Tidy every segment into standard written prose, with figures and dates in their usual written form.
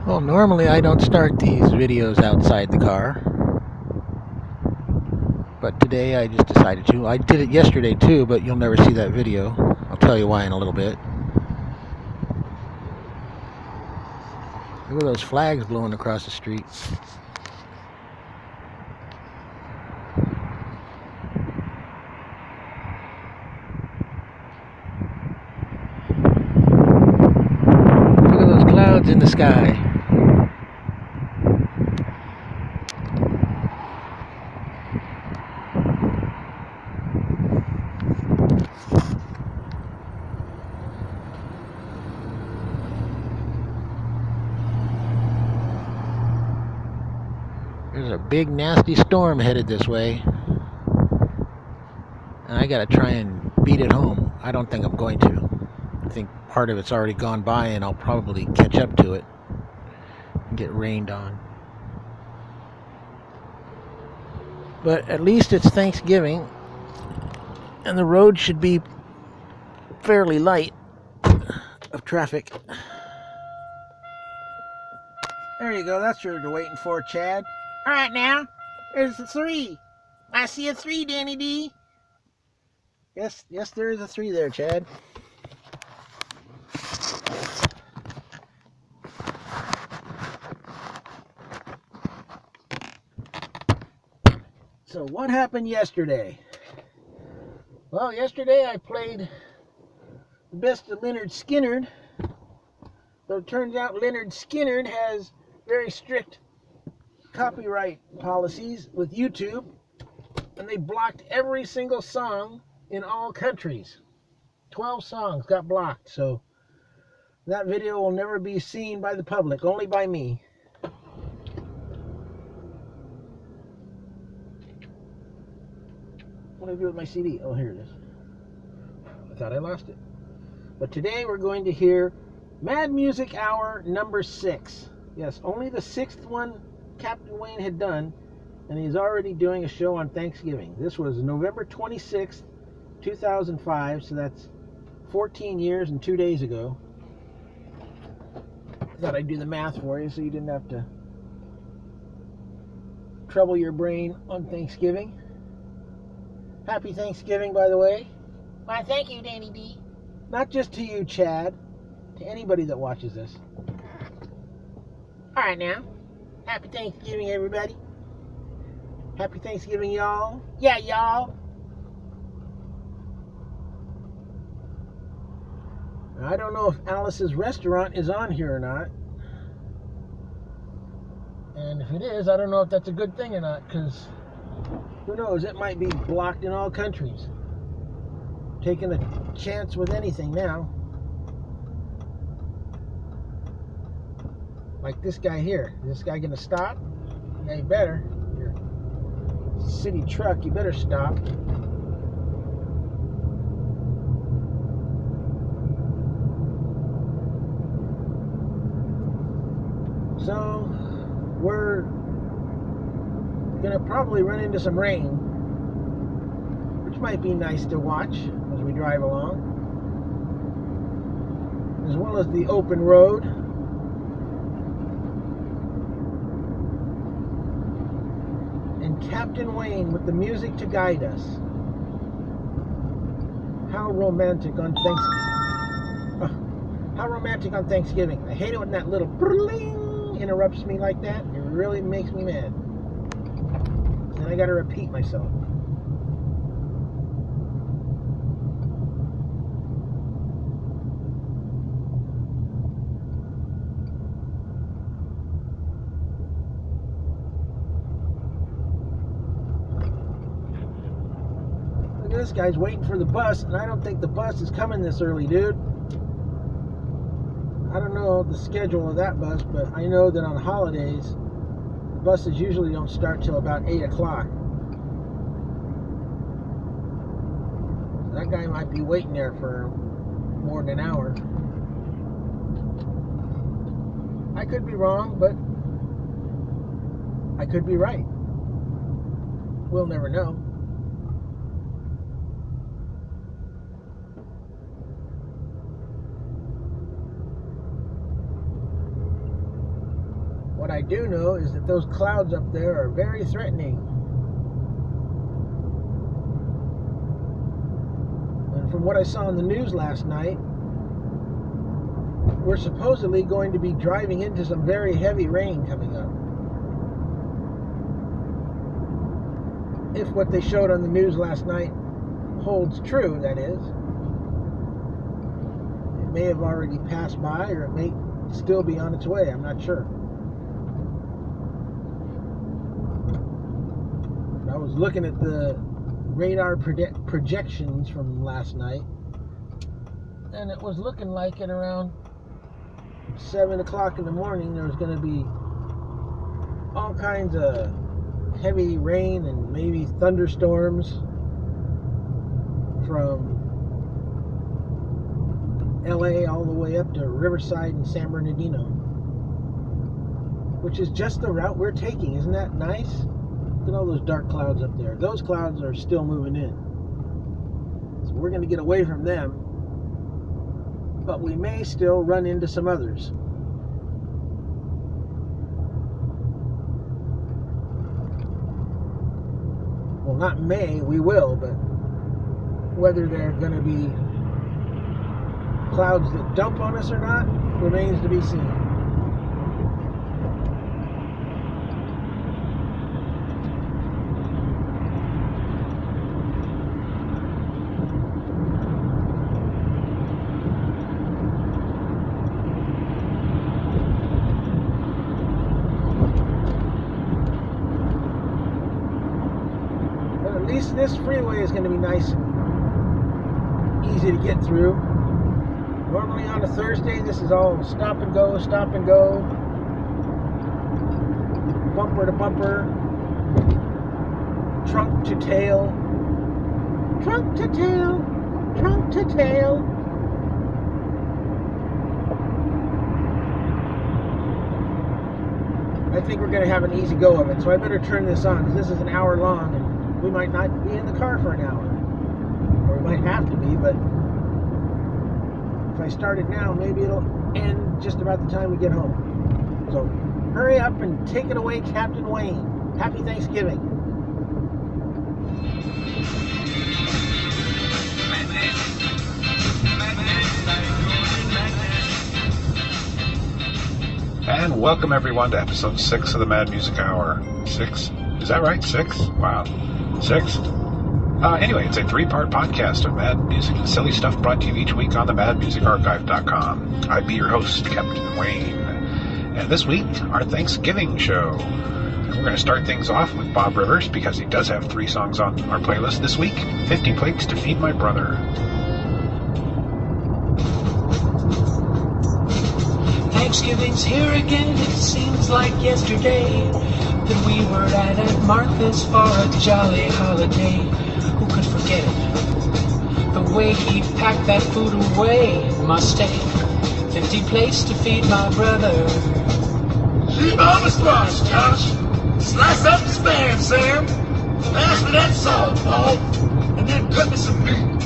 Well, normally I don't start these videos outside the car, but today I just decided to. I did it yesterday too, but you'll never see that video. I'll tell you why in a little bit. Look at those flags blowing across the street. Look at those clouds in the sky. There's a big nasty storm headed this way, and I gotta try and beat it home. I don't think I'm going to. I think part of it's already gone by, and I'll probably catch up to it and get rained on. But at least it's Thanksgiving, and the road should be fairly light of traffic. There you go. That's what you're waiting for, Chad. All right, now. There's a 3. I see a 3, Danny D. Yes, there is a 3 there, Chad. So what happened yesterday? Well, yesterday I played the best of Lynyrd Skynyrd, but it turns out Lynyrd Skynyrd has very strict copyright policies with YouTube, and they blocked every single song in all countries. 12 songs got blocked, so that video will never be seen by the public, only by me. What do I do with my CD? Oh, here it is. I thought I lost it. But today we're going to hear Mad Music Hour number 6. Yes, only the 6th one Captain Wayne had done, and he's already doing a show on Thanksgiving. This was November 26th, 2005, so that's 14 years and 2 days ago. I thought I'd do the math for you so you didn't have to trouble your brain on Thanksgiving. Happy Thanksgiving, by the way. Why, thank you, Danny D. Not just to you, Chad, to anybody that watches this. All right, now. Happy Thanksgiving, everybody. Happy Thanksgiving, y'all. Yeah, y'all. I don't know if Alice's Restaurant is on here or not. And if it is, I don't know if that's a good thing or not, because who knows, it might be blocked in all countries. Taking a chance with anything now. Like this guy here. Is this guy gonna stop? Yeah, you better. Your city truck, you better stop. So we're gonna probably run into some rain, which might be nice to watch as we drive along, as well as the open road. And Captain Wayne with the music to guide us. How romantic on Thanksgiving. How romantic on Thanksgiving. I hate it when that little brrrling interrupts me like that. It really makes me mad. And I gotta repeat myself. Look at this guy's waiting for the bus, and I don't think the bus is coming this early, dude. I don't know the schedule of that bus, but I know that on holidays, the buses usually don't start till about 8 o'clock. That guy might be waiting there for more than an hour. I could be wrong, but I could be right. We'll never know. I do know is that those clouds up there are very threatening. And from what I saw on the news last night, we're supposedly going to be driving into some very heavy rain coming up. If what they showed on the news last night holds true, that is. It may have already passed by, or it may still be on its way. I'm not sure. I was looking at the radar projections from last night, and it was looking like at around 7 o'clock in the morning there was going to be all kinds of heavy rain and maybe thunderstorms from LA all the way up to Riverside and San Bernardino, which is just the route we're taking. Isn't that nice? Look at all those dark clouds up there. Those clouds are still moving in, so we're going to get away from them, but we may still run into some others. Well, not may, we will, but whether they're going to be clouds that dump on us or not remains to be seen. But at least this freeway is going to be nice and easy to get through. Normally on a Thursday, this is all stop and go, bumper to bumper, trunk to tail, trunk to tail, trunk to tail. I think we're going to have an easy go of it, so I better turn this on, because this is an hour long, and we might not be in the car for an hour. Or we might have to be, but if I start it now, maybe it'll end just about the time we get home. So hurry up and take it away, Captain Wayne. Happy Thanksgiving. And welcome everyone to episode 6 of the Mad Music Hour. 6? Is that right? 6? Wow. 6? Anyway, it's a 3-part podcast of mad music and silly stuff brought to you each week on the madmusicarchive.com. I'd be your host, Captain Wayne. And this week, our Thanksgiving show. We're going to start things off with Bob Rivers, because he does have 3 songs on our playlist this week. 50 Plates to Feed My Brother. Thanksgiving's here again, it seems like yesterday that we were at Aunt Martha's for a jolly holiday. Who could forget it? The way he packed that food away in Mustang. 50 plates to feed my brother. Leave on the squash, Josh. Slice up the spam, Sam. Pass me that salt, Paul. And then cut me some meat.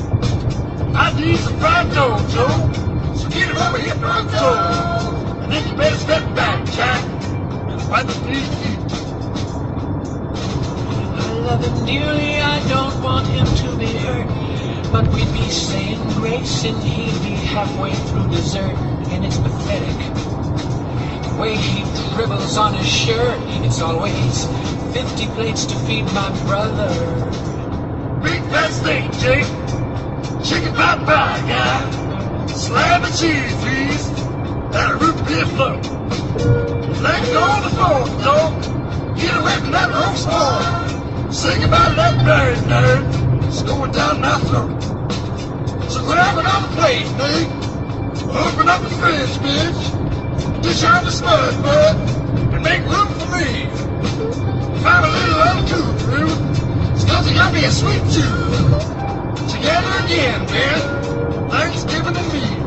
I need some fried dough, Joe. So get it over here, Joe. And then you better step back, Jack. And wipe the feet. I love him dearly, I don't want him to be hurt. But we'd be saying grace and he'd be halfway through dessert. And it's pathetic. The way he dribbles on his shirt. It's always 50 plates to feed my brother. Beat that steak, Jake. Chicken pot pie, guy. Slab of cheese, please. And a root beer float. Let go of the phone, dog. Get away from that roast hog. Sing about that bird, nerd. It's going down my throat. So grab another plate, Nate. Open up the fridge, bitch. Dish out the smudge, bud. And make room for me. If I'm a little uncouth, Ruth, it's cause you got me a sweet tooth. Together again, man. Thanksgiving and me.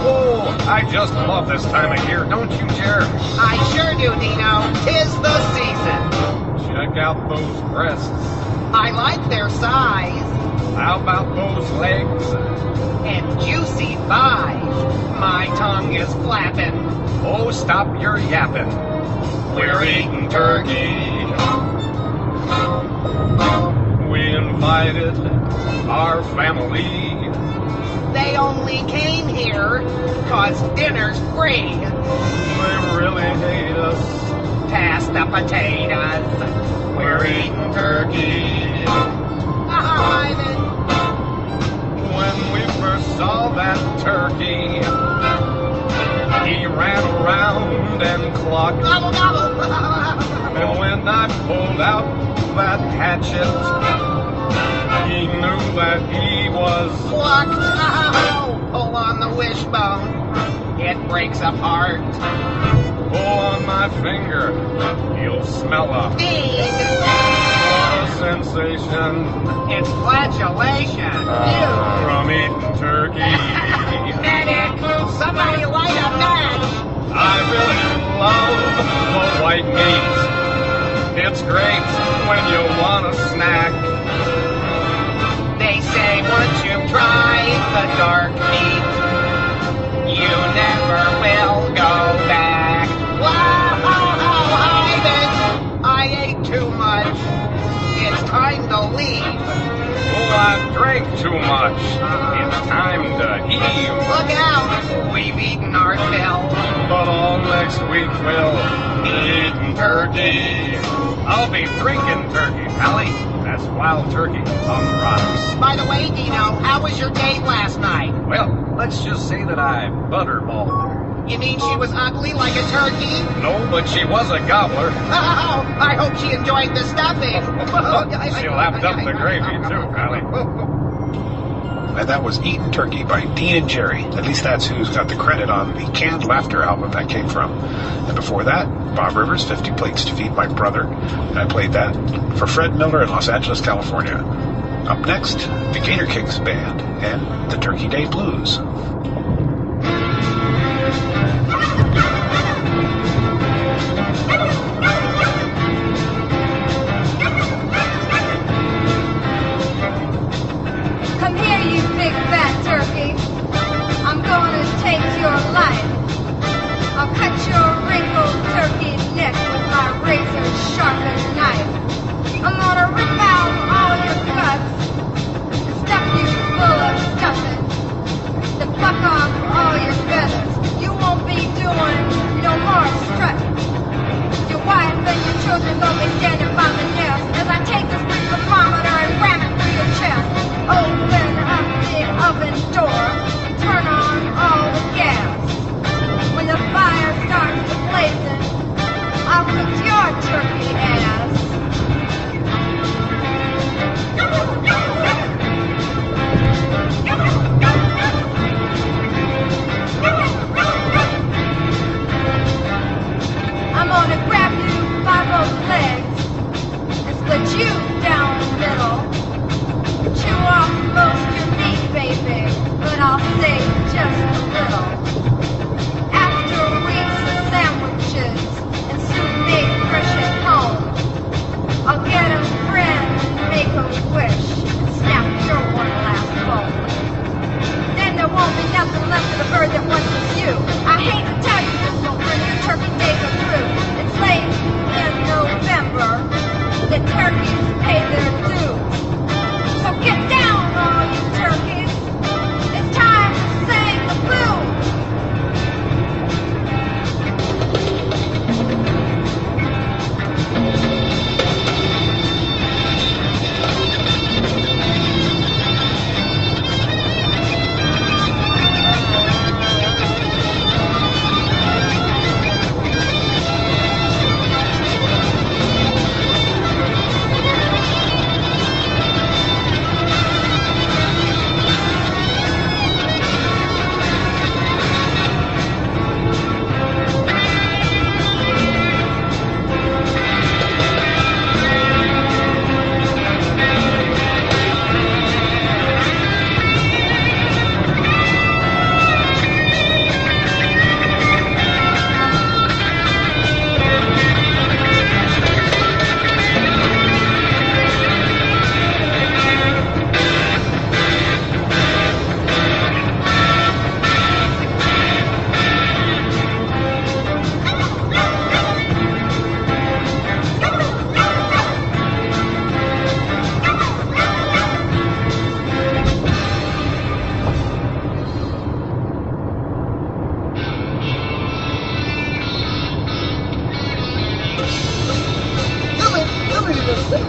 Oh, I just love this time of year, don't you, Jer? I sure do, Dino. 'Tis the season. Check out those breasts. I like their size How about those legs? and juicy thighs. My tongue is flapping. Oh, stop your yapping. We're eating turkey. We invited our family. They only came here 'cause dinner's free. They really hate us. Pass the potatoes. We're eating turkey. Ivan. When we first saw that turkey, he ran around and clucked. Gobble, gobble. And when I pulled out that hatchet, he knew that he was. Plucked. Pull on the wishbone. It breaks apart. Pull on my finger, you'll smell a. Dig. What a sensation It's flatulation. from eating turkey. Medic. Somebody light a match. I really love the white meat. It's great when you want a snack. They say once you've tried the dark meat, you never will go back. Wow, Ivan, I ate too much. It's time to leave. Oh, I drank too much. It's time to heave. Look out, we've eaten our fill. But all next week we'll be eating turkey. I'll be drinking turkey, Pally. That's wild turkey on the rocks. By the way, Dino, how was your date last night? Well, let's just say that I butterballed her. You mean she was ugly like a turkey? No, but she was a gobbler. Oh, I hope she enjoyed the stuffing. She lapped up the gravy too, Pally. And that was Eatin' Turkey by Dean and Jerry. At least that's who's got the credit on the Canned Laughter album that came from. And before that, Bob Rivers, 50 Plates to Feed My Brother. And I played that for Fred Miller in Los Angeles, California. Up next, the Gator Kicks Band and the Turkey Day Blues. Come here, you big fat turkey. I'm gonna take your life. I'll cut your wrinkled turkey neck with my razor sharpened knife. I'm gonna rip out all your guts and stuff you full of stuffing. To pluck on Got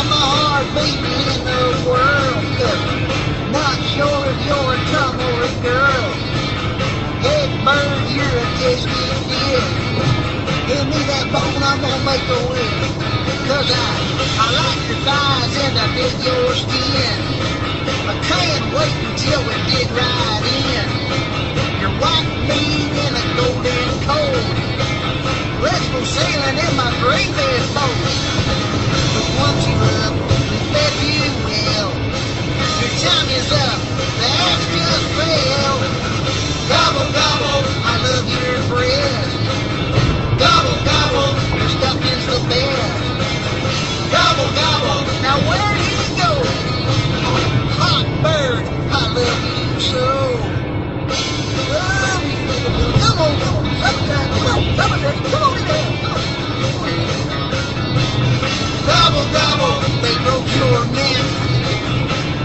my heart beating in the world, cause not sure if you're a chum or a girl. Hey bird, you're a tasty kid. Give me that bone, I'm gonna make a wish. Cause I like your thighs and I dig your skin. I can't wait until we dig right in. Your white meat in a golden cold. Let's go sailing in my gravy boat. Once you up, bet you will. Your time is up, that's just fail. Gobble, gobble, I love your breast. Gobble, gobble, your stuff is the best. Gobble, gobble, now where did he go? Hot bird, I love you so. Love you. Come on, come on in there. Gobble, gobble, they broke your neck.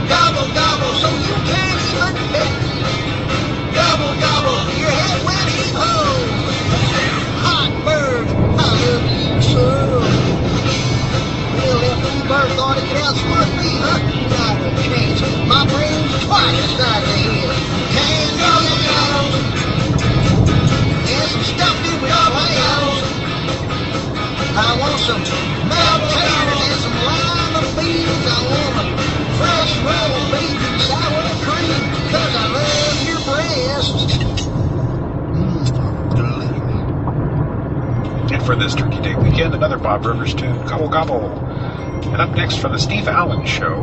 Gobble, gobble, so you can't even pick. Gobble, gobble, your head went heave-ho. Hot bird, I love you so. Well, if you bird thought it could outsmart me, huh? Not a chance. My brain's twice the size of the head. Can't gobble, gobble. And some stuff in with flowers. I want some mashed potatoes and some lima beans. I want a fresh rolled beef and sour cream, cause I love your breast. And for this Turkey Day weekend, another Bob Rivers tune, Gobble Gobble. And up next from the Steve Allen Show,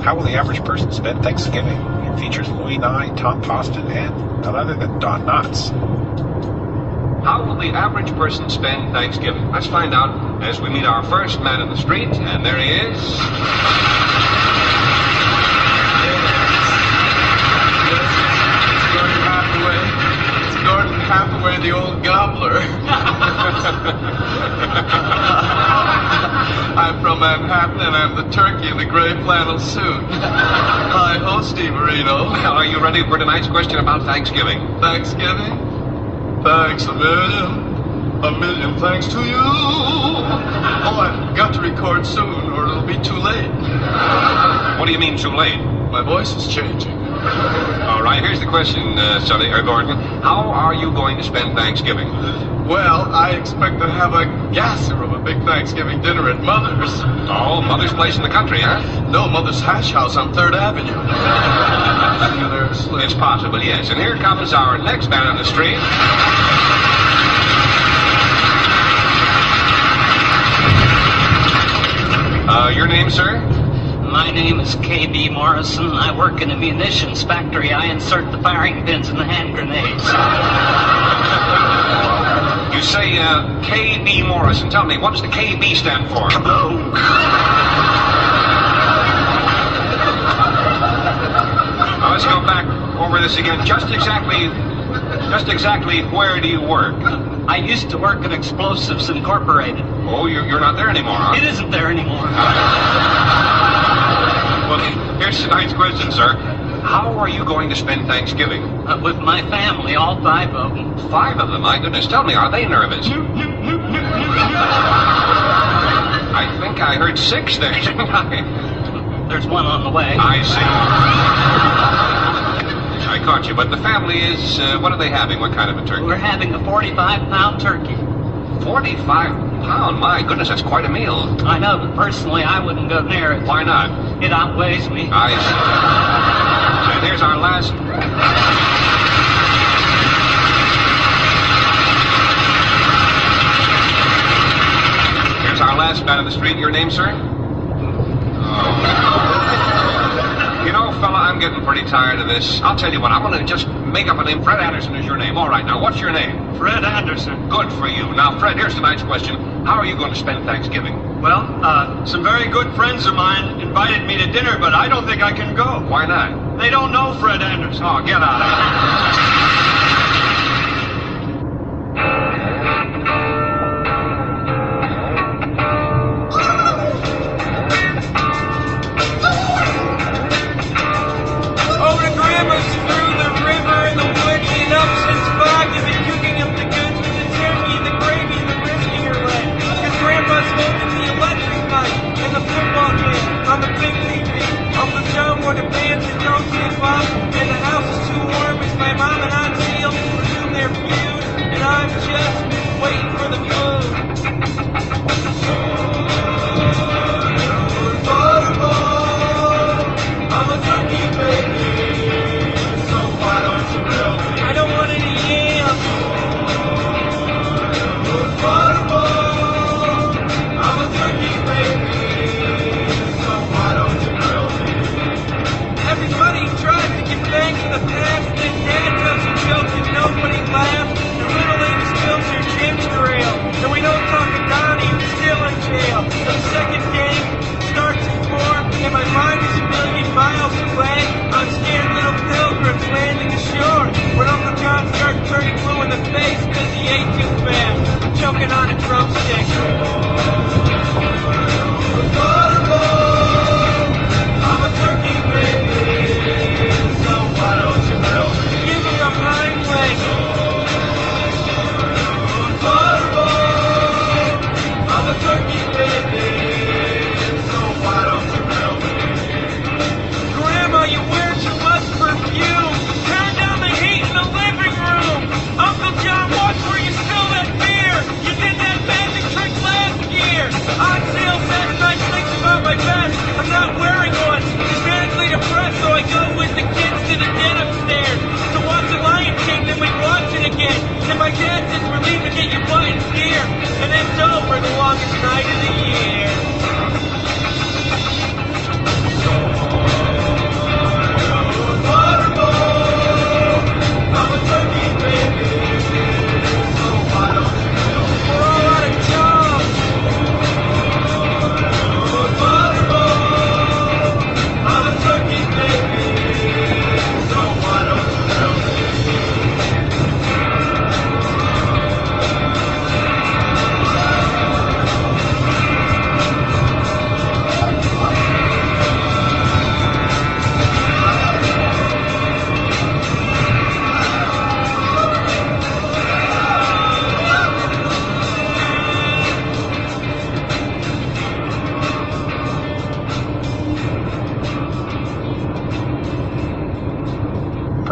How Will the Average Person Spend Thanksgiving? It features Louis Nye, Tom Poston, and none other than Don Knotts. How will the average person spend Thanksgiving? Let's find out as we meet our first man in the street, and there he is. It's Gordon Hathaway, the old gobbler. I'm from Manhattan, and I'm the turkey in the gray flannel suit. Hi ho, Steve Marino. Well, are you ready for tonight's question about Thanksgiving? Thanksgiving? Thanks a million thanks to you. Oh, I've got to record soon, or it'll be too late. What do you mean, too late? My voice is changing. All right, here's the question, Gordon. How are you going to spend Thanksgiving? Well, I expect to have a gasser of a big Thanksgiving dinner at Mother's. Oh, Mother's place in the country, huh? No, Mother's Hash House on 3rd Avenue. It's possible, yes. And here comes our next man on the street. Your name, sir? My name is K.B. Morrison. I work in a munitions factory. I insert the firing pins in the hand grenades. You say K.B. Morrison. Tell me, what does the K.B. stand for? Kaboom! Now, let's go back over this again. Just exactly where do you work? I used to work at Explosives Incorporated. Oh, you're not there anymore, huh? It isn't there anymore. Well, here's tonight's question, sir. How are you going to spend Thanksgiving? With my family, all 5 of them. 5 of them? My goodness, tell me, are they nervous? I think I heard 6 there, didn't I? There's one on the way. I see. I caught you, but the family is, what are they having? What kind of a turkey? We're having a 45-pound turkey. 45 pound? My goodness, that's quite a meal. I know, but personally, I wouldn't go near it. Why not? It outweighs me. I see. And here's our last... Here's our last man on the street. Your name, sir? You know, fella, I'm getting pretty tired of this. I'll tell you what, I'm going to just make up a name. Fred Anderson is your name. All right, now, what's your name? Fred Anderson. Good for you. Now, Fred, here's tonight's question. How are you going to spend Thanksgiving? Well, some very good friends of mine invited me to dinner, but I don't think I can go. Why not? They don't know Fred Anderson. Oh, get out of here. Over the rivers, through the river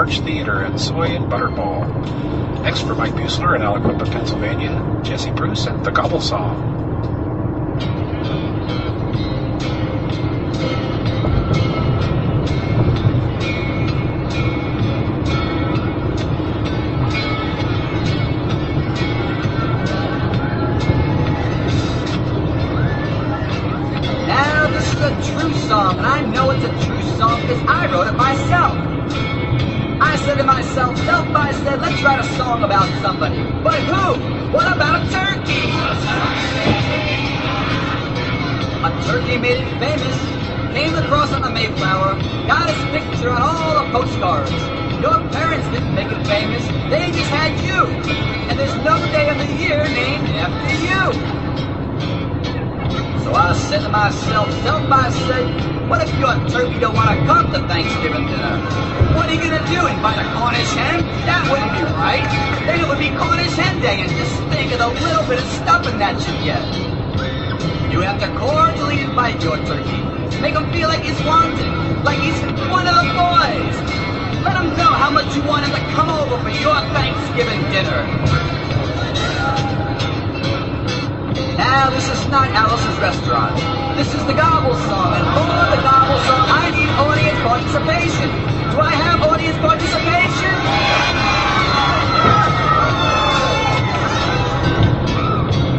Arch Theater and Soy and Butterball. Next for Mike Buesler in Aliquippa, Pennsylvania, Jesse Bruce and The Gobble Song. Now this is a true song, and I know it's a true song because I wrote it myself. I said to myself, I said, let's write a song about somebody. But who? What about a turkey? A turkey made it famous, came across on the Mayflower, got his picture on all the postcards. Your parents didn't make it famous, they just had you. And there's no day of the year named after you. So I said to myself, I said, what if your turkey don't want to come to Thanksgiving dinner? What are you going to do, invite a Cornish hen? That wouldn't be right. Then it would be Cornish hen day, and just think of the little bit of stuffing that you get. You have to cordially invite your turkey. Make him feel like he's wanted, like he's one of the boys. Let him know how much you want him to come over for your Thanksgiving dinner. Now, this is not Alice's Restaurant. This is the Gobble Song, and for the Gobble Song, I need audience participation. Do I have audience participation?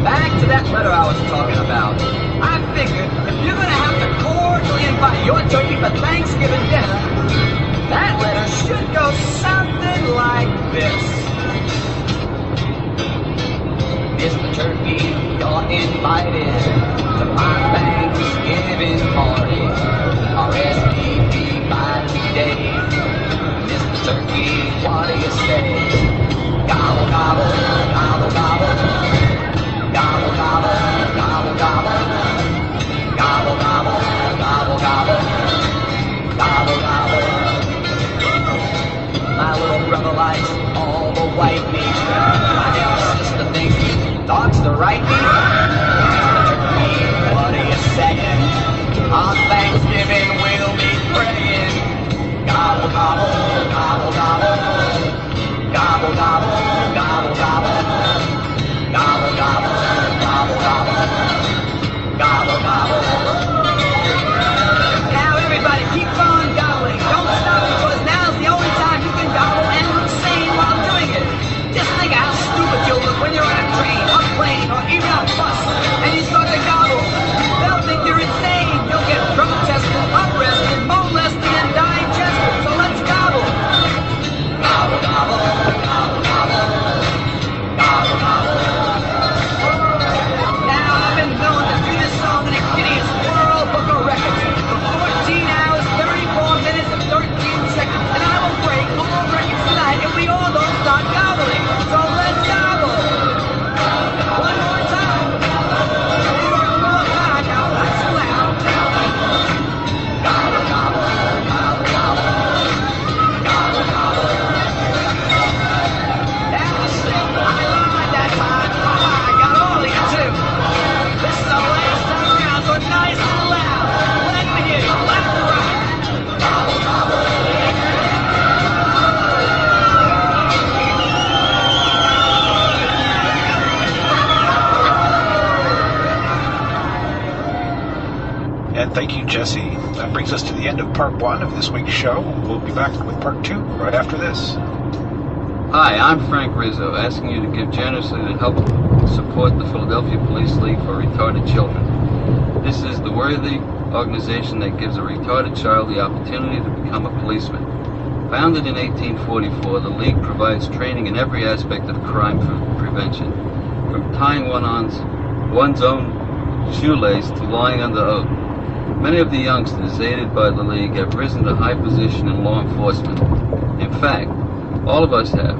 Back to that letter I was talking about. I figured if you're going to have to cordially invite your turkey for Thanksgiving dinner, that letter should go something like this. Mr. Turkey, you're invited to my Thanksgiving party. RSVP by today. Mr. Turkey, what do you say? Gobble, gobble, gobble, gobble. Gobble, gobble, gobble, gobble. Gobble, gobble, gobble, gobble. Gobble, gobble. My little brother likes all the white meat. My little sister thinks dogs the right meat. What are you saying? On Thanksgiving we'll be praying. Gobble, gobble, gobble, gobble. Gobble, gobble, gobble, gobble. Gobble, gobble, gobble, gobble. Gobble, gobble. Now everybody keep on gobbling. Don't stop because now's the only time you can gobble and look sane while doing it. Just think how stupid you'll look when you're on a train, a plane, or even a bus, and you start to gobble. They'll think you're insane. You'll get protested, arrested, molested, and digested. So let's gobble. Gobble, gobble, gobble, gobble. Gobble, gobble. Now I've been known to do this song in a Guinness World Book of Records for 14 hours, 34 minutes, and 13 seconds, and I will break all records tonight if we all don't start gobbling. So let's gobble. One more time. One more time. Now that's loud. Gobble, gobble, gobble, gobble. Gobble, gobble. That's it. I lied that time. I got all of you too. This is the last time around, so nice and loud. Let me hear you. Left and right. Gobble, gobble. And thank you, Jesse. That brings us to the end of part 1 of this week's show. We'll be back with part 2 right after this. Hi, I'm Frank Rizzo, asking you to give generously to help support the Philadelphia Police League for Retarded Children. This is the worthy organization that gives a retarded child the opportunity to become a policeman. Founded in 1844, the League provides training in every aspect of crime prevention, from tying one's own shoelace to lying under oath. Many of the youngsters aided by the League have risen to high position in law enforcement. In fact, all of us have.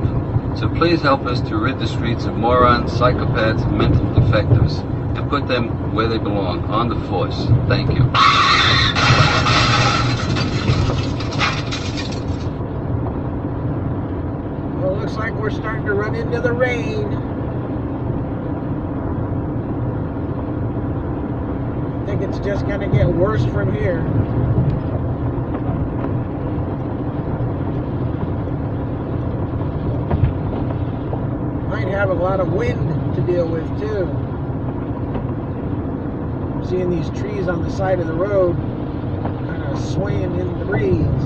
So please help us to rid the streets of morons, psychopaths, and mental defectives, and put them where they belong, on the force. Thank you. Well, looks like we're starting to run into the rain. I think it's just going to get worse from here. Might have a lot of wind to deal with too. Seeing these trees on the side of the road kind of swaying in the breeze.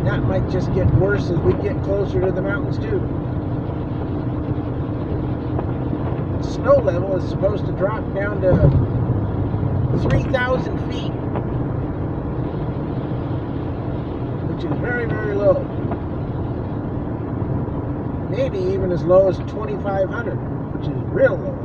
That might just get worse as we get closer to the mountains too. The snow level is supposed to drop down to 3,000 feet, which is very, very low. Maybe even as low as 2,500, which is real low.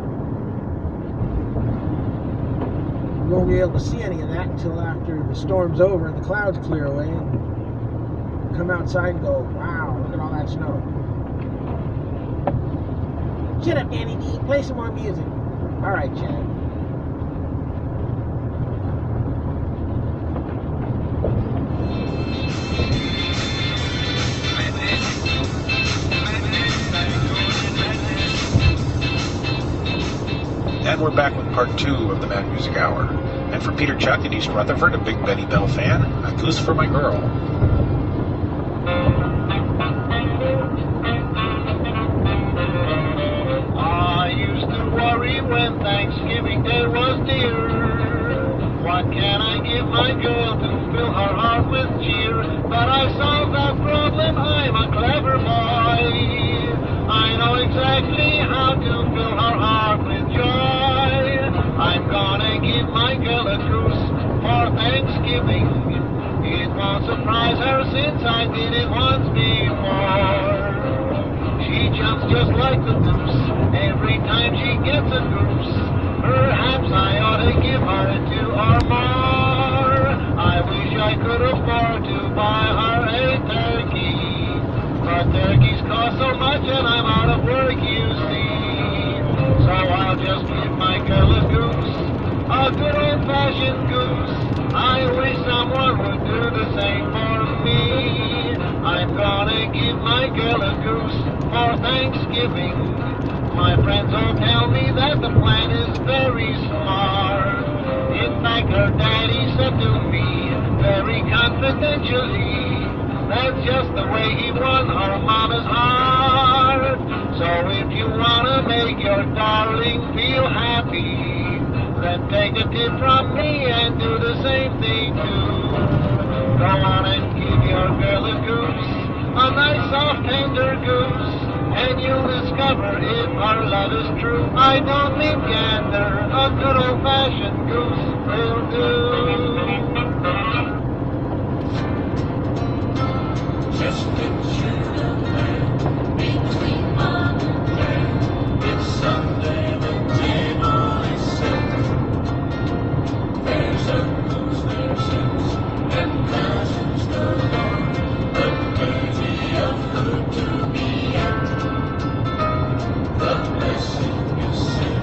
We won't be able to see any of that until after the storm's over and the clouds clear away and come outside and go, wow, look at all that snow. Shut up, Danny D. Play some more music. All right, Chad. And we're back with part 2 of the Mad Music Hour. And for Peter Chuck in East Rutherford, a big Betty Bell fan, a goose for my girl. I used to worry when Thanksgiving Day was near. What can I give my girl to fill her heart with cheer? But I solved that problem, I'm a clever boy. I know exactly how to fill her heart with joy. I'm gonna give my girl a goose for Thanksgiving. It won't surprise her since I did it once before. She jumps just like the goose every time she gets a goose. Perhaps I ought to give her 2 or more. I wish I could afford to buy her a turkey. But turkeys cost so much and I'm out of work, you see. So I'll just give my girl a goose, a good old-fashioned goose. I wish someone would do the same for me. I'm gonna give my girl a goose for Thanksgiving. My friends all tell me that the plan is very smart. In fact, her daddy said to me very confidentially, that's just the way he won her mama's heart. So if you wanna make your darling feel happy, then take a tip from me and do the same thing too. Go on and give your girl a goose, a nice soft tender goose, and you'll discover if our love is true. I don't mean gander, a good old-fashioned goose will do. Just picture the man between mom and dad. It's Sunday, the table is set. There's uncles, there's aunts, and cousins galore. But plenty of food to be had. The blessing is said.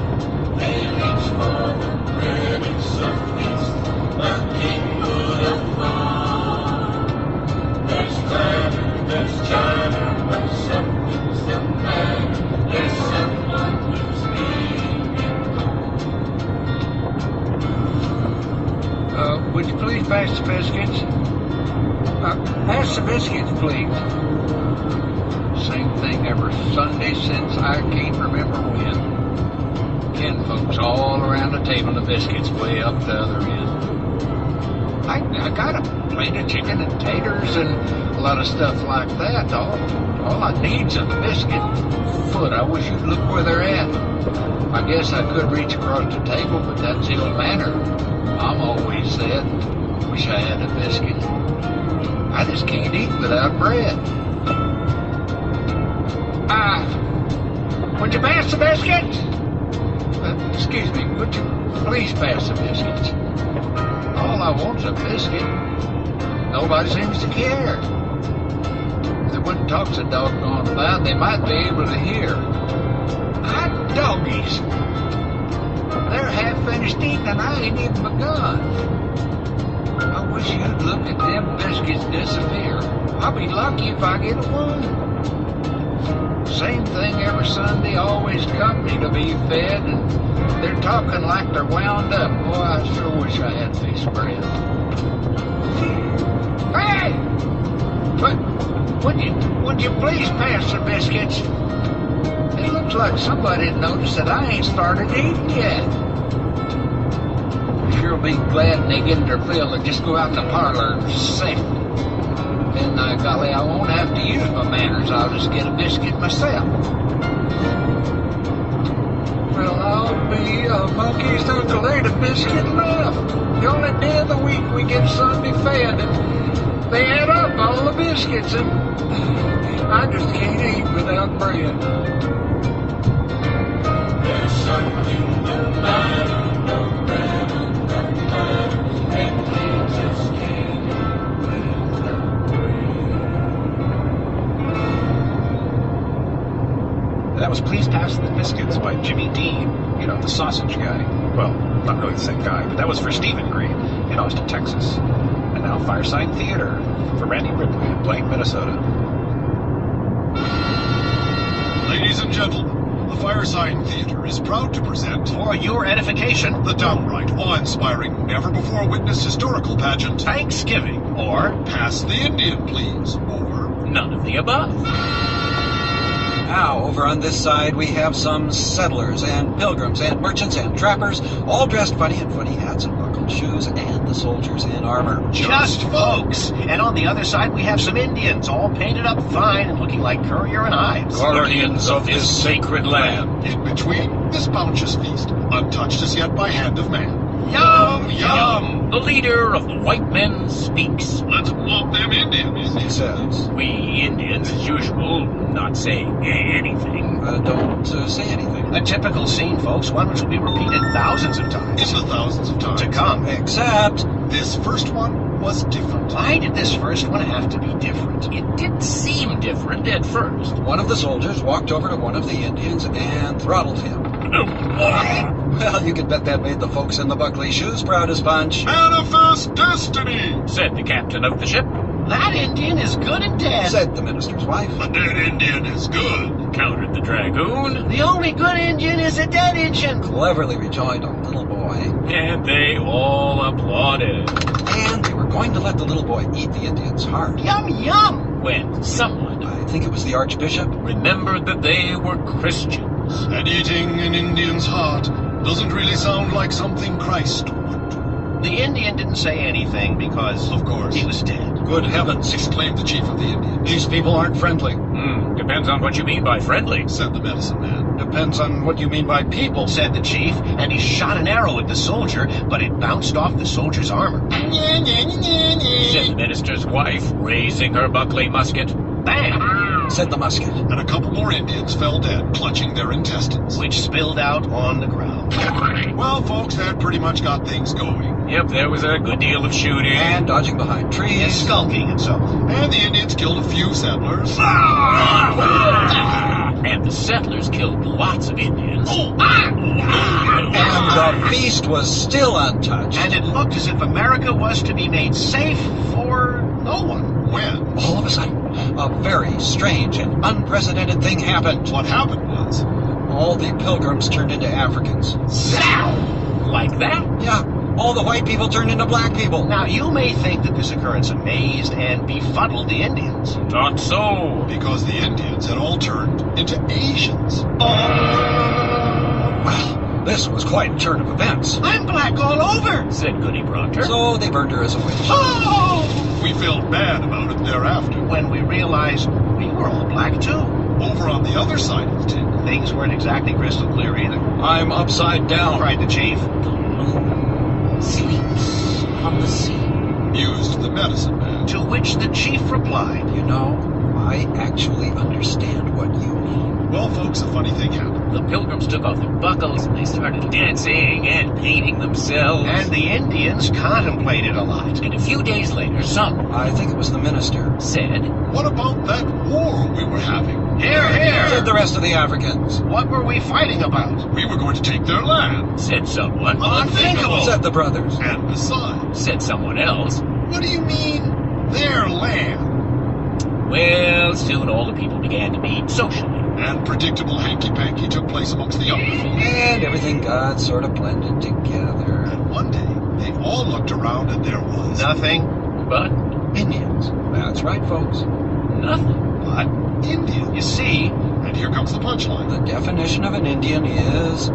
They reach for the bread, it's a feast. A king would have thought. There's clatter, there's chatter, but something's the matter. There's someone who's being Would you please pass the biscuits? Pass the biscuits, please. Same thing every Sunday since I can't remember when. 10 folks all around the table, the biscuits way up the other end. I got a plate of chicken and taters and a lot of stuff like that. All I need's a biscuit foot. I wish you'd look where they're at. I guess I could reach across the table, but that's ill manner. Mom always said, wish I had a biscuit. I just can't eat without bread. Would you pass the biscuits? Excuse me, would you please pass the biscuits? All I want's a biscuit. Nobody seems to care. If they wouldn't talk so doggone loud, they might be able to hear. Hot doggies! They're half finished eating and I ain't even begun. I wish you'd look at them biscuits disappear. I'll be lucky if I get one. Same thing every Sunday, always company to be fed, and they're talking like they're wound up. Boy, I sure wish I had a piece of bread. Hey! Would you please pass the biscuits? Looks like somebody noticed that I ain't started eating yet. Sure be glad when they get their fill and just go out in the parlor and sit. Then, golly, I won't have to use my manners. I'll just get a biscuit myself. Well, I'll be a monkey's uncle. Ain't a biscuit left. The only day of the week we get Sunday fed, and they add up all the biscuits, and I just can't eat without bread. There's something no matter, no bread and no butter, and they just can't live without bread. That was Please Pass the Biscuits by Jimmy Dean, you know, the sausage guy. Well, not really the same guy, but that was for Stephen Green in Austin, Texas. And now Fireside Theater for Randy Ripley in Blaine, Minnesota. Ladies and gentlemen, the Fireside Theater is proud to present, For your edification, the downright awe-inspiring, never-before-witnessed historical pageant, Thanksgiving, or Pass the Indian, Please, or none of the above. Now, over on this side, we have some settlers and pilgrims and merchants and trappers, all dressed funny in funny hats and buckled shoes, and the soldiers in armor. Just folks. And on the other side, we have some Indians, all painted up fine and looking like Currier and Ives. Guardians of this sacred land. in between, this bounteous feast, untouched as yet by hand of man. Yum, yum. The leader of the white men speaks. Let's whop them Indians, He says, We Indians, as usual, not saying anything. don't say anything. A typical scene, folks, one which will be repeated thousands of times. into thousands of times. To come. Except, This first one was different. Why did this first one have to be different? It did seem different at first. one of the soldiers walked over to one of the Indians and throttled him. Well, you can bet that made the folks in the Buckley shoes proud as punch. Manifest destiny! Said the captain of the ship. That Indian is good and dead. Said the minister's wife. A dead Indian is good. Countered the dragoon. The only good Indian is a dead Indian. Cleverly rejoined a little boy. And they all applauded. And they were going to let the little boy eat the Indian's heart. Yum, yum. When someone I think it was the Archbishop. remembered that they were Christians. And eating an Indian's heart doesn't really sound like something Christ would do. The Indian didn't say anything because, Of course. he was dead. Good heavens. Exclaimed the chief of the Indians. These people aren't friendly. Depends on what you mean by friendly. Said the medicine man. Depends on what you mean by people. Said the chief, and he shot an arrow at the soldier, but it bounced off the soldier's armor. Said the minister's wife, raising her Buckley musket. Bang! Said the musket. And a couple more Indians fell dead, clutching their intestines. Which spilled out on the ground. Well, folks, that pretty much got things going. Yep, there was a good deal of shooting. And dodging behind And trees. skulking and so on. And the Indians killed a few settlers. And the settlers killed lots of Indians. And the feast was still untouched. And it looked as if America was to be made safe for no one. When? All of a sudden, a very strange and unprecedented thing happened. What happened was, All the pilgrims turned into Africans. Like that? Yeah, all the white people turned into black people. Now, you may think that this occurrence amazed and befuddled the Indians. Not so. because the Indians had all turned into Asians. Well, this was quite a turn of events. I'm black all over, said Goody Proctor. So they burned her as a witch. Oh! We felt bad about it thereafter. When we realized we were all black too. Over on the other side of the table, Things weren't exactly crystal clear either, I'm upside down. cried the chief. Sleeps on the sea. mused the medicine man. To which the chief replied, You know, I actually understand what you mean. Well, folks, a funny thing happened. The pilgrims took off their buckles and they started dancing and painting themselves. and the Indians contemplated a lot. And a few days later, some I think it was the minister. said, What about that war we were having? Hear, Said hear! the rest of the Africans. What were we fighting about? We were going to take their land. said someone, Unthinkable! Said the brothers. And besides, said someone else. what do you mean, their land? Well, soon all the people began to meet socially. And predictable hanky-panky took place amongst the younger folk. And everything got sort of blended together. And one day, they all looked around and there was Nothing But Indians. That's right, folks. nothing. but Indians. You see, And here comes the punchline. The definition of an Indian is A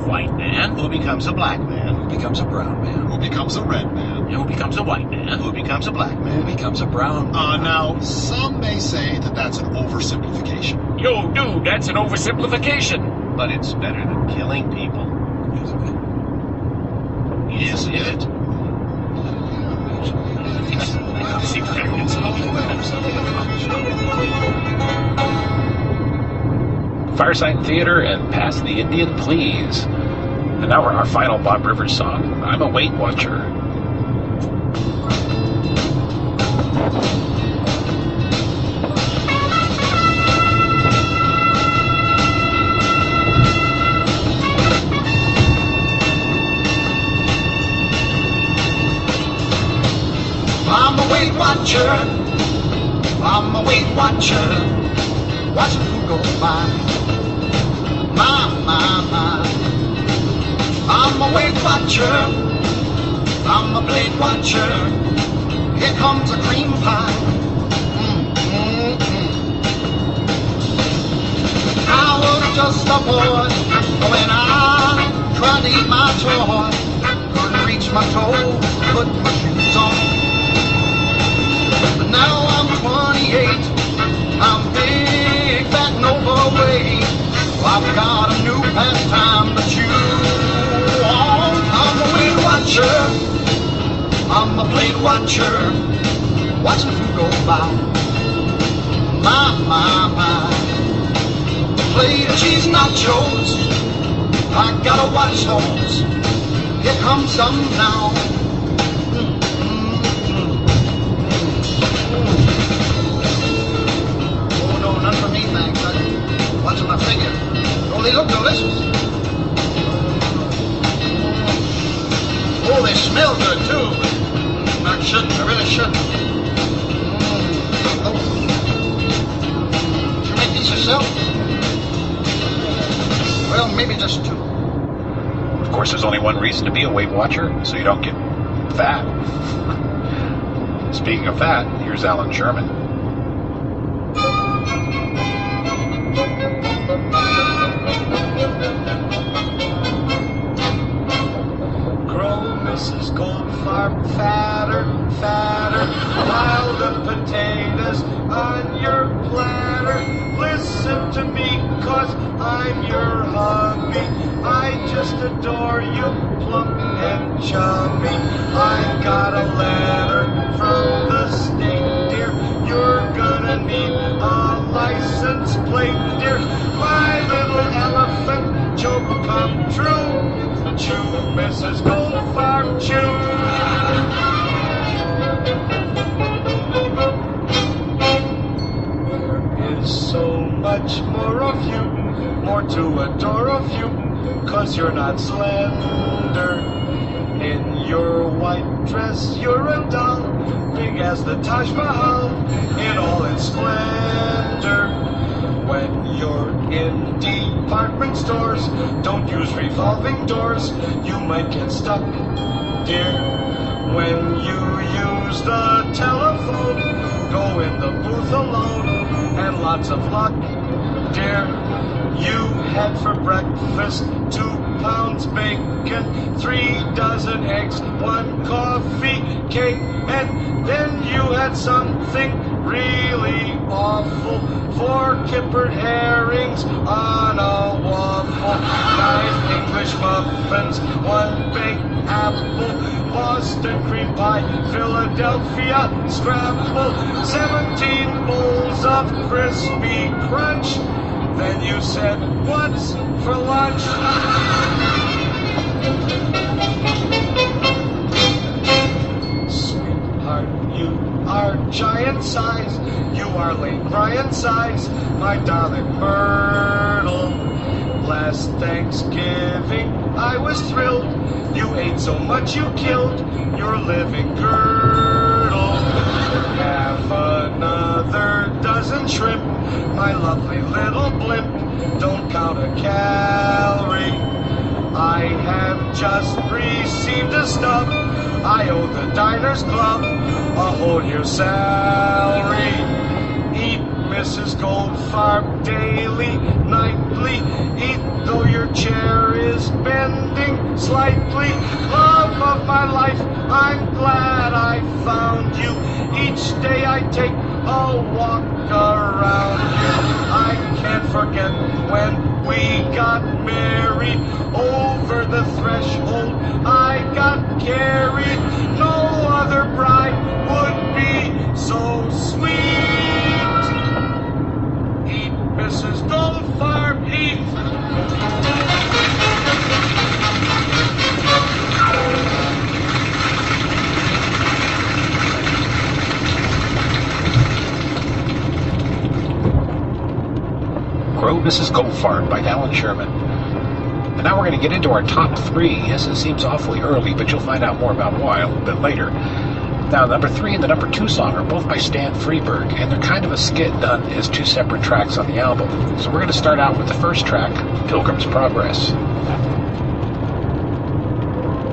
white man who becomes a black man, who becomes a brown man, who becomes a red man, who becomes a white man, Who becomes a black man. who becomes a brown man. Now, some may say that that's an oversimplification. Yo, dude, that's an oversimplification. But it's better than killing people. Isn't it? Isn't it? Fireside Theater and Pass the Indian Please. And now we're our final Bob Rivers song, I'm a Weight Watcher. I'm a Weight Watcher. I'm a Weight Watcher. Watching who goes by. My. I'm a Weight Watcher. I'm a Blade Watcher. Here comes a cream pie. I was just a boy when I tried to eat my toy. Couldn't reach my toe, put my shoes on. But now I'm 28, I'm big, fat, and overweight. I've got a new pastime to chew on. I'm a Weight Watcher, I'm a Blade Watcher, watching who goes by. My. Plate of cheese nachos, I gotta watch those. Here comes some now. None for me, thanks. I'm watching my figure. Oh, they look delicious. Oh, they smell good, too. I shouldn't. I really shouldn't. Oh. Did you make these yourself? Well, maybe just two. Of course, there's only one reason to be a Weight Watcher, so you don't get fat. Speaking of fat, here's Alan Sherman. Mrs. Goldfarb, fatter, pile the potatoes on your platter. Listen to me, cause I'm your hubby. I just adore you, plump and chubby. I got a letter from the state, dear. You're gonna need a license plate, dear. My little elephant joke come true. Chew, Mrs. Goldfarb, chew. There is so much more of you, more to adore of you, cause you're not slender. In your white dress, you're a doll, big as the Taj Mahal, in all its splendor. When you're in department stores, don't use revolving doors, you might get stuck, dear. When you use the telephone, go in the booth alone, and lots of luck, dear. You had for breakfast 2 pounds bacon, 3 dozen eggs, 1 coffee cake, and then you had something really awful, 4 kippered herrings on a waffle, 9 English muffins, 1 baked apple, Boston cream pie, Philadelphia scramble, 17 bowls of crispy crunch. Then you said, what's for lunch? Sweetheart, you are giant size. You are late Brian size, my darling Myrtle. Last Thanksgiving, I was thrilled. You ate so much you killed your living girdle. Have another dozen shrimp, my lovely little blimp. Don't count a calorie. I have just received a stub. I owe the Diners Club a whole year's salary. Eat Mrs. Goldfarb, daily, nightly, eat though your chair is bending slightly. Love of my life, I'm glad I found you. Each day I take a walk around you. I can't forget when we got married. Over the threshold I got carried. No other bride would be so sweet. Eat, Mrs. Goldfarb, eat. Grow Mrs. Goldfarb by Alan Sherman. And now we're going to get into our top 3. Yes, it seems awfully early, but you'll find out more about why a little bit later. Now, number 3 and the number 2 song are both by Stan Freberg, and they're kind of a skit done as 2 separate tracks on the album. So we're going to start out with the first track, Pilgrim's Progress.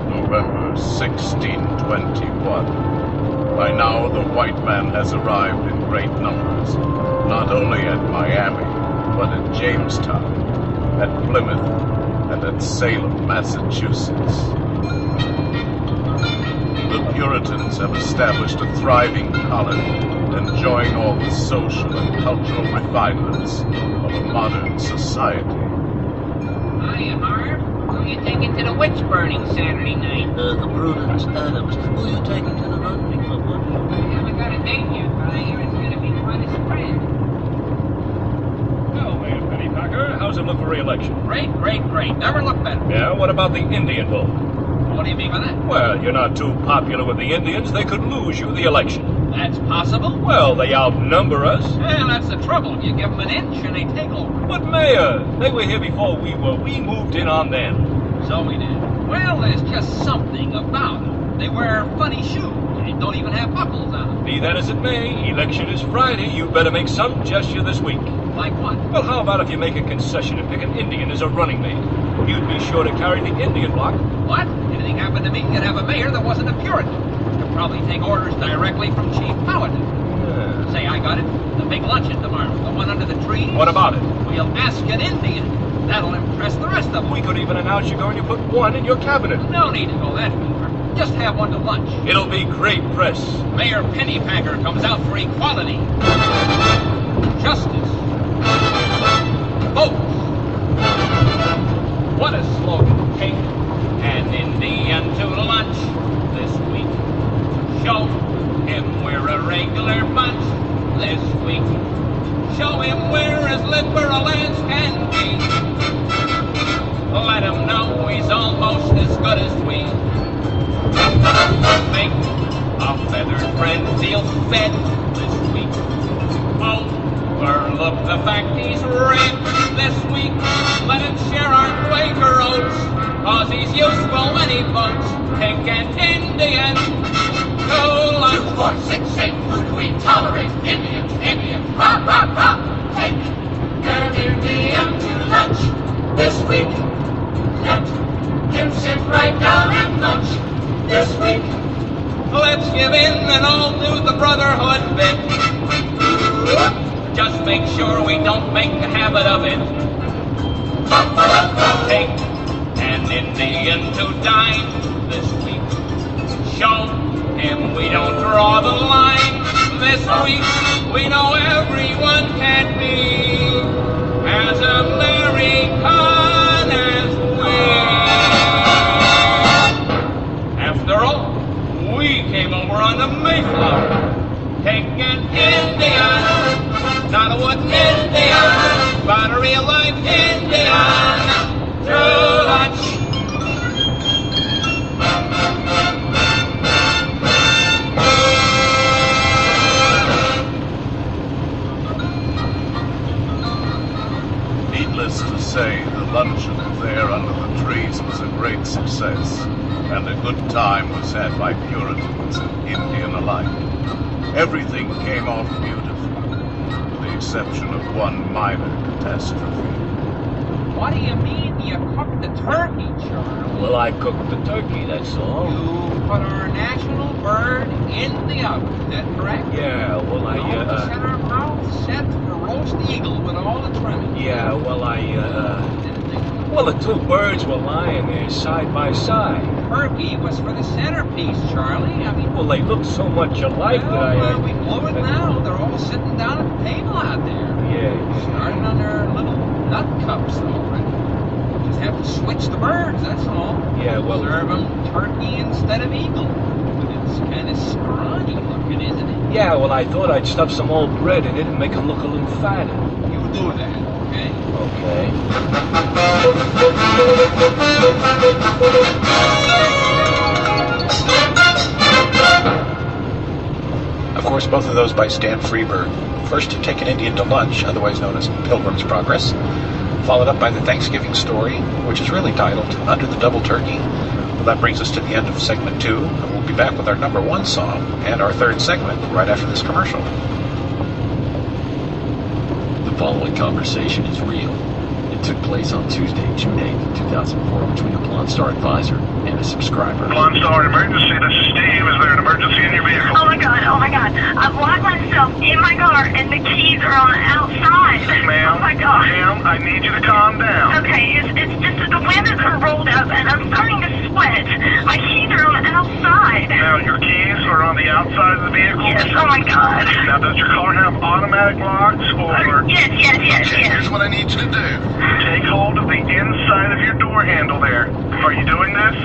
November 1621. By now, the white man has arrived in great numbers, not only at Miami, but at Jamestown, at Plymouth, and at Salem, Massachusetts. The Puritans have established a thriving colony, enjoying all the social and cultural refinements of a modern society. Hiya, Marv. Who are you taking to the witch burning Saturday night? The Prudence Adams. Who are you taking to the hunting club? I haven't got a date yet, but I hear it's going to be quite a spread. Well, Mayor Pennypacker, how's it look for re-election? Great, great, great. Never looked better. Yeah, what about the Indian vote? What do you mean by that? Well, you're not too popular with the Indians. They could lose you the election. That's possible. Well, they outnumber us. Well, that's the trouble. You give them an inch and they take over. But, Mayor, they were here before we were. We moved in on them. So we did. Well, there's just something about them. They wear funny shoes and don't even have buckles on them. Be that as it may, election is Friday. You better make some gesture this week. Like what? Well, how about if you make a concession and pick an Indian as a running mate? You'd be sure to carry the Indian block. What? Anything happened to me, you'd have a mayor that wasn't a Puritan. You'd probably take orders directly from Chief Paladin. Yeah. Say, I got it. The big luncheon tomorrow. The one under the tree. What about it? We'll ask an Indian. That'll impress the rest of them. We could even announce you're going to put one in your cabinet. No need to go that far. Just have one to lunch. It'll be great press. Mayor Pennypacker comes out for equality. Justice. Votes. What a slogan. Take an Indian to lunch this week. Show him we're a regular bunch this week. Show him we're as liberal as can be. Let him know he's almost as good as we. Make a feathered friend feel fed this week. Overlook the fact he's red this week. Let him share our Quaker oats, cause he's useful when he votes. Take an Indian to lunch. 2, 4, 6, 8, who do we tolerate? Indians, Indians, rah, rah, rah. Take an Indian to lunch this week. Let him sit right down and munch this week. Let's give in and all do the brotherhood bit. Just make sure we don't make a habit of it. Take an Indian to dine this week. Show him we don't draw the line this week. We know everyone can be as American as we. After all, we came over on the Mayflower. Take an Indian, not a wooden Indian, but a real life Indian to lunch. Needless to say, the luncheon there under the trees was a great success, and a good time was had by Puritans and Indian alike. Everything came off beautifully, with the exception of one minor catastrophe. What do you mean you cooked the turkey, Charles? Well, I cooked the turkey, that's all. You put our national bird in the oven. Is that correct? Yeah, well, And also set our mouths set for roast eagle with all the trimmings. Yeah, well, well, the two birds were lying there side by side. Turkey was for the centerpiece, Charlie. I mean, Well, they look so much alike that we blew it now. They're all sitting down at the table out there. Yeah. Starting on their little nut cups already. Just have to switch the birds, that's all. Yeah, well... Serve them turkey instead of eagle. But it's kind of scrawny looking, isn't it? Yeah, well, I thought I'd stuff some old bread in it and make them look a little fatter. You do that, okay? Okay. Of course, both of those by Stan Freberg. First, to Take an Indian to Lunch, otherwise known as Pilgrim's Progress, followed up by the Thanksgiving Story, which is really titled Under the Double Turkey. Well, that brings us to the end of segment 2, and we'll be back with our number 1 song and our third segment right after this commercial. The following conversation is real. It took place on Tuesday, June 8th, 2004, between a Blonde Star advisor and a subscriber. Blonde Star emergency, this is Steve. Is there an emergency in your vehicle? Oh my god. I've locked myself in my car and the keys are on the outside. Ma'am, oh my god. Ma'am, I need you to calm down. Okay, it's just that the windows are rolled up and I'm starting to sweat. My keys are on the outside. Now, your keys are on the outside of the vehicle? Yes, oh my god. Now, does your car have automatic locks or... Yes. Here's what I need you to do. Take hold of the inside of your door handle there. Are you doing this?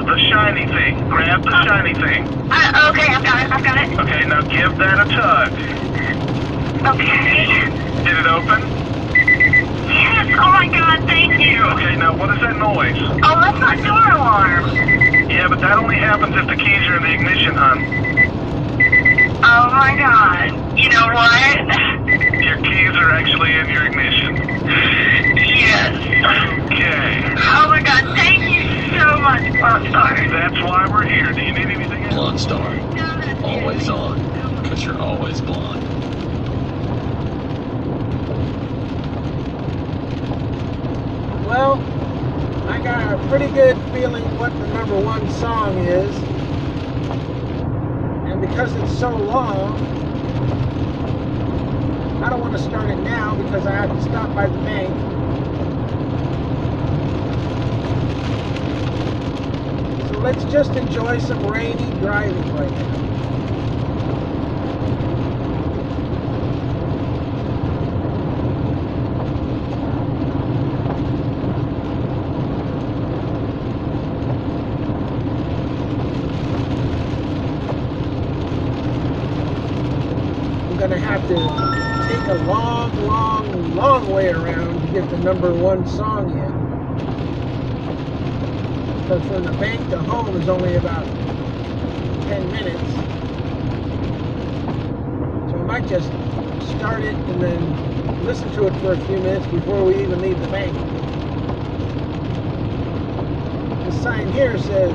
The shiny thing. Grab the shiny thing. Okay, I've got it. Okay, now give that a tug. Okay. Did it open? Yes, oh my god, thank you. Okay, now what is that noise? Oh, that's my door alarm. Yeah, but that only happens if the keys are in the ignition, hon. Oh my god. You know what? Your keys are actually in your ignition. Yes. Okay. Oh my god, thank you so much, Blonde Star. That's why we're here. Do you need anything else? Blonde Star. Always on, because you're always blonde. Well, I got a pretty good feeling what the number 1 song is. And because it's so long, I don't want to start it now because I have to stop by the bank. So let's just enjoy some rainy driving right now. I'm gonna have to take a long way around to get the number 1 song in. Because from the bank to home is only about 10 minutes. So I might just start it and then listen to it for a few minutes before we even leave the bank. The sign here says,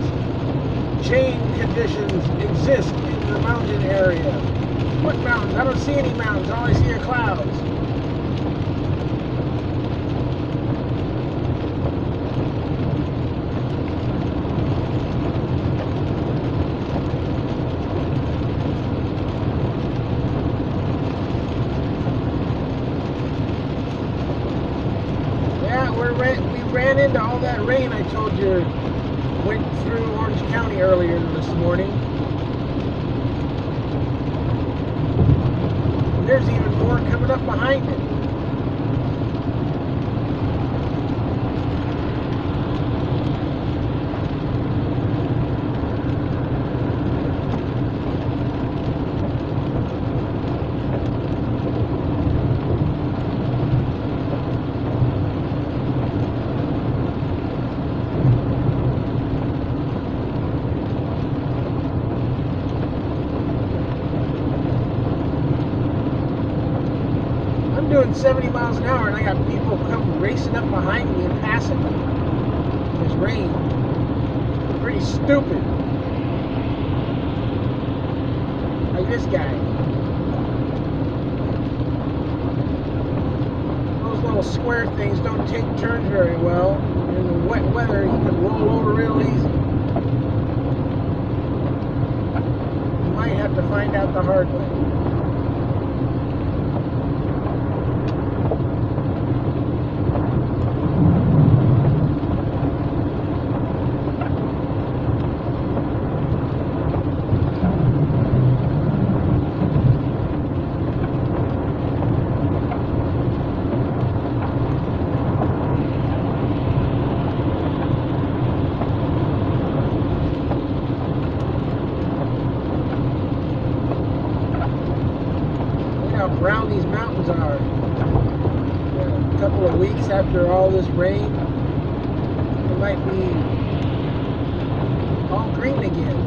chain conditions exist in the mountain area. What mountains? I don't see any mountains. All I see are clouds. Yeah, we ran into all that rain I told you went through Orange County earlier this morning. There's even more coming up behind it. Doing 70 miles an hour and I got people come racing up behind me and passing me. There's rain. Pretty stupid. Like this guy. Those little square things don't take turns very well. In the wet weather, you can roll over real easy. to find out the hard way. Brown these mountains are. A couple of weeks after all this rain, it might be all green again.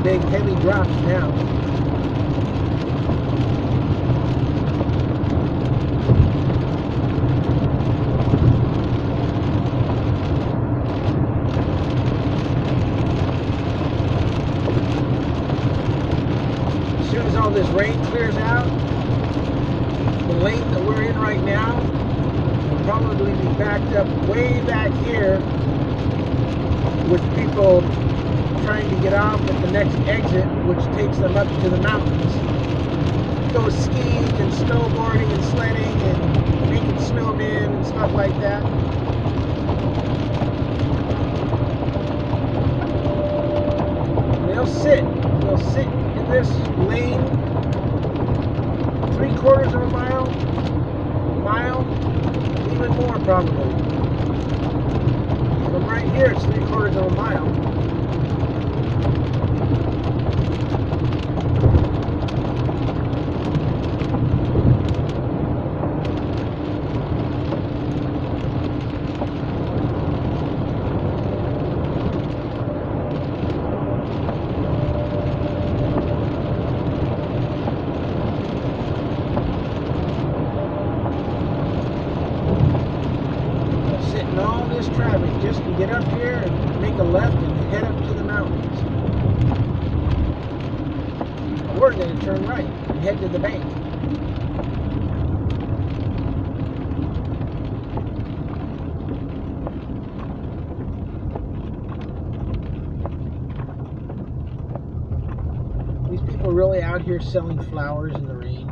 Big heavy drops now. As soon as all this rain clears out, the lane that we're in right now will probably be backed up way back here with people trying to get off at the next exit, which takes them up to the mountains. Go skiing and snowboarding and sledding and making snowmen and stuff like that. They'll sit in this lane 3/4 of a mile, even more probably. From right here, it's 3/4 of a mile. Traffic just to get up here and make a left and head up to the mountains. We're going to turn right and head to the bank. These people really out here selling flowers in the rain.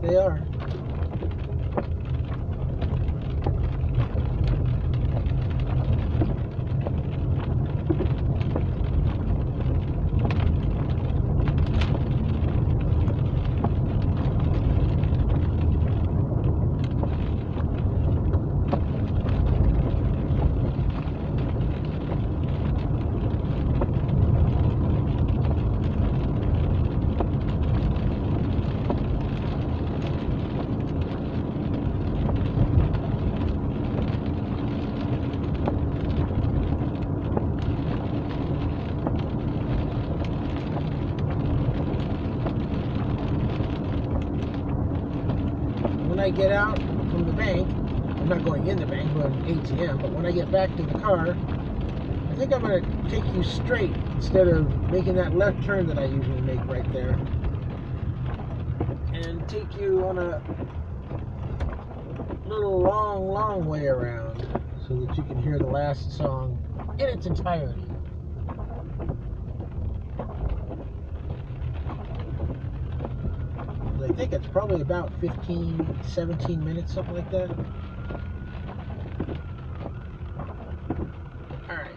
They are. When I get out from the bank, I'm not going in the bank, I'm going to the ATM, but when I get back to the car, I think I'm going to take you straight instead of making that left turn that I usually make right there. And take you on a little long way around so that you can hear the last song in its entirety. I think it's probably about 15, 17 minutes, something like that. Alright.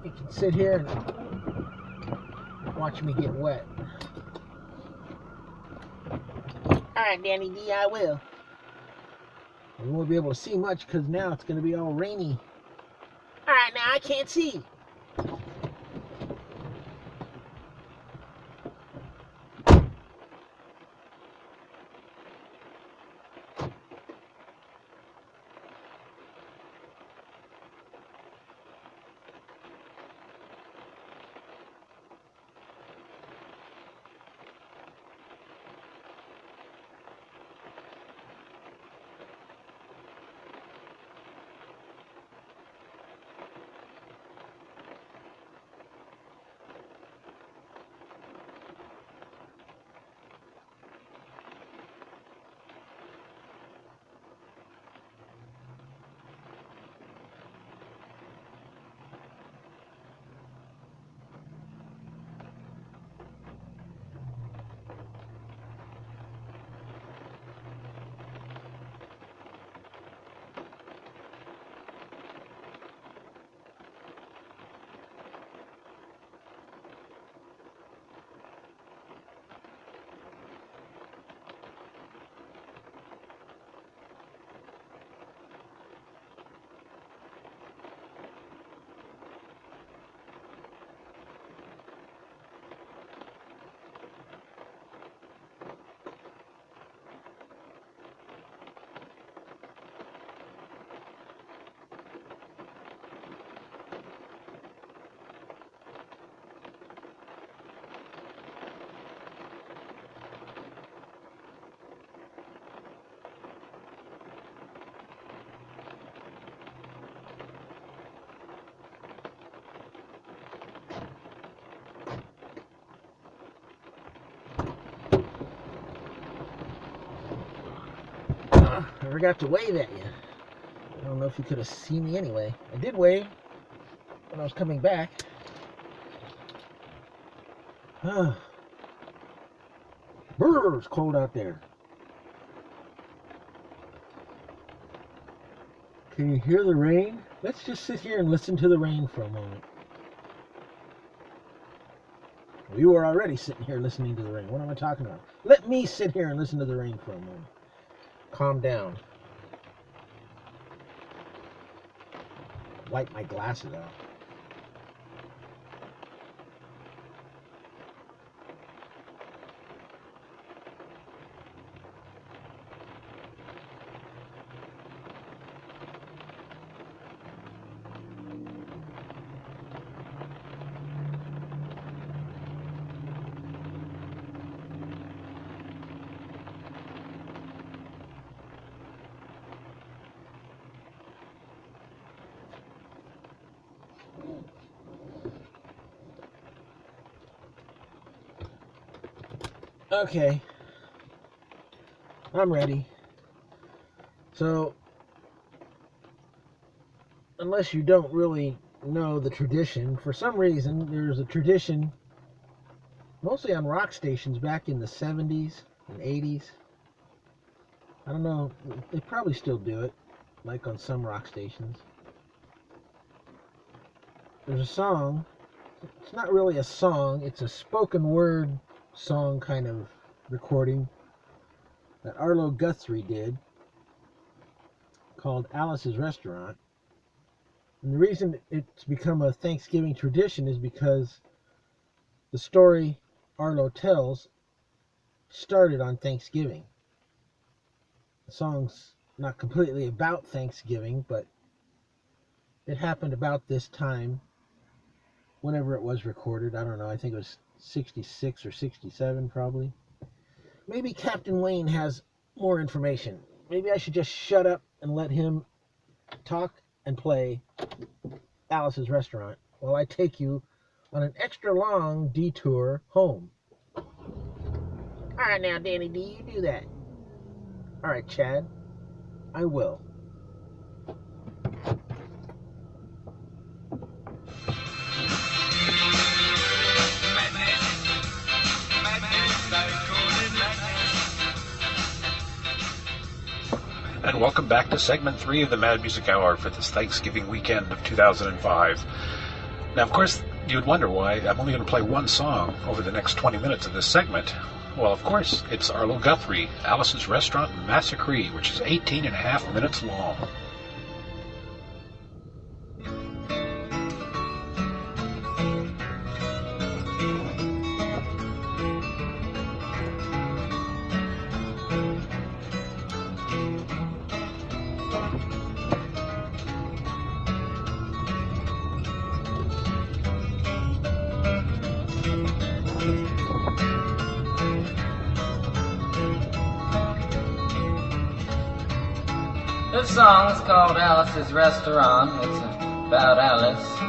You can sit here and watch me get wet. Alright, Danny D, I will. We won't be able to see much because now it's going to be all rainy. Alright, now I can't see. forgot to wave at you. I don't know if you could have seen me anyway. I did wave when I was coming back. Brr, it's cold out there. Can you hear the rain? Let's just sit here and listen to the rain for a moment. You were already sitting here listening to the rain. What am I talking about? Let me sit here and listen to the rain for a moment. Calm down. Wipe my glasses out. Okay, I'm ready. So, unless you don't really know the tradition, for some reason there's a tradition, mostly on rock stations back in the 70s and 80s. I don't know, they probably still do it, like on some rock stations. There's a song, it's not really a song, it's a spoken word song kind of recording that Arlo Guthrie did called Alice's Restaurant. And the reason it's become a Thanksgiving tradition is because the story Arlo tells started on Thanksgiving. The song's not completely about Thanksgiving, but it happened about this time, whenever it was recorded. I don't know, I think it was 66 or 67 probably. Maybe Captain Wayne has more information. Maybe I should just shut up and let him talk and play Alice's Restaurant while I take you on an extra long detour home. Alright now, Danny D, you do that. Alright, Chad, I will. And welcome back to segment 3 of the Mad Music Hour for this Thanksgiving weekend of 2005. Now, of course, you'd wonder why I'm only going to play one song over the next 20 minutes of this segment. Well, of course, it's Arlo Guthrie, Alice's Restaurant Massacre, which is 18 and a half minutes long. This song is called Alice's Restaurant. It's about Alice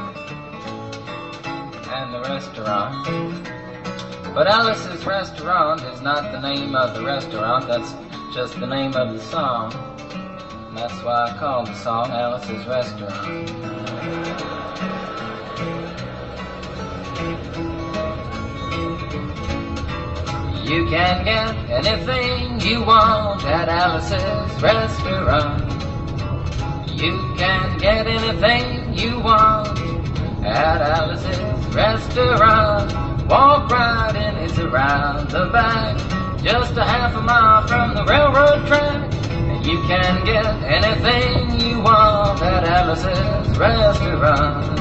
and the restaurant. But Alice's Restaurant is not the name of the restaurant, that's just the name of the song. And that's why I called the song Alice's Restaurant. You can get anything you want at Alice's Restaurant. You can get anything you want at Alice's Restaurant. Walk right in, it's around the back, just a half a mile from the railroad track. And you can get anything you want at Alice's Restaurant.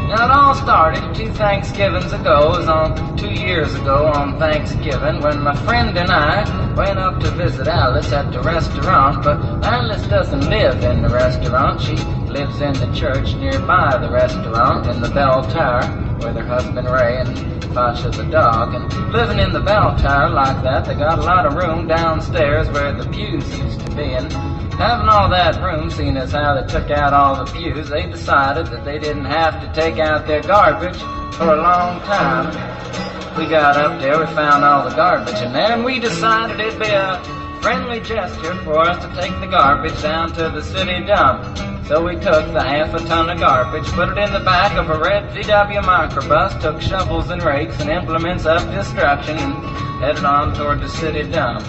Now it all started 2 Thanksgivings ago. It was on 2 years ago on Thanksgiving when my friend and I went up to visit Alice at the restaurant. But Alice doesn't live in the restaurant. She lives in the church nearby the restaurant in the bell tower with her husband Ray and Fasha the dog. And living in the bell tower like that, they got a lot of room downstairs where the pews used to be. And having all that room, seeing as how they took out all the pews, they decided that they didn't have to take out their garbage for a long time. We got up there, we found all the garbage in there, and we decided it'd be a friendly gesture for us to take the garbage down to the city dump. So we took the half a ton of garbage, put it in the back of a red VW microbus, took shovels and rakes and implements of destruction, and headed on toward the city dump.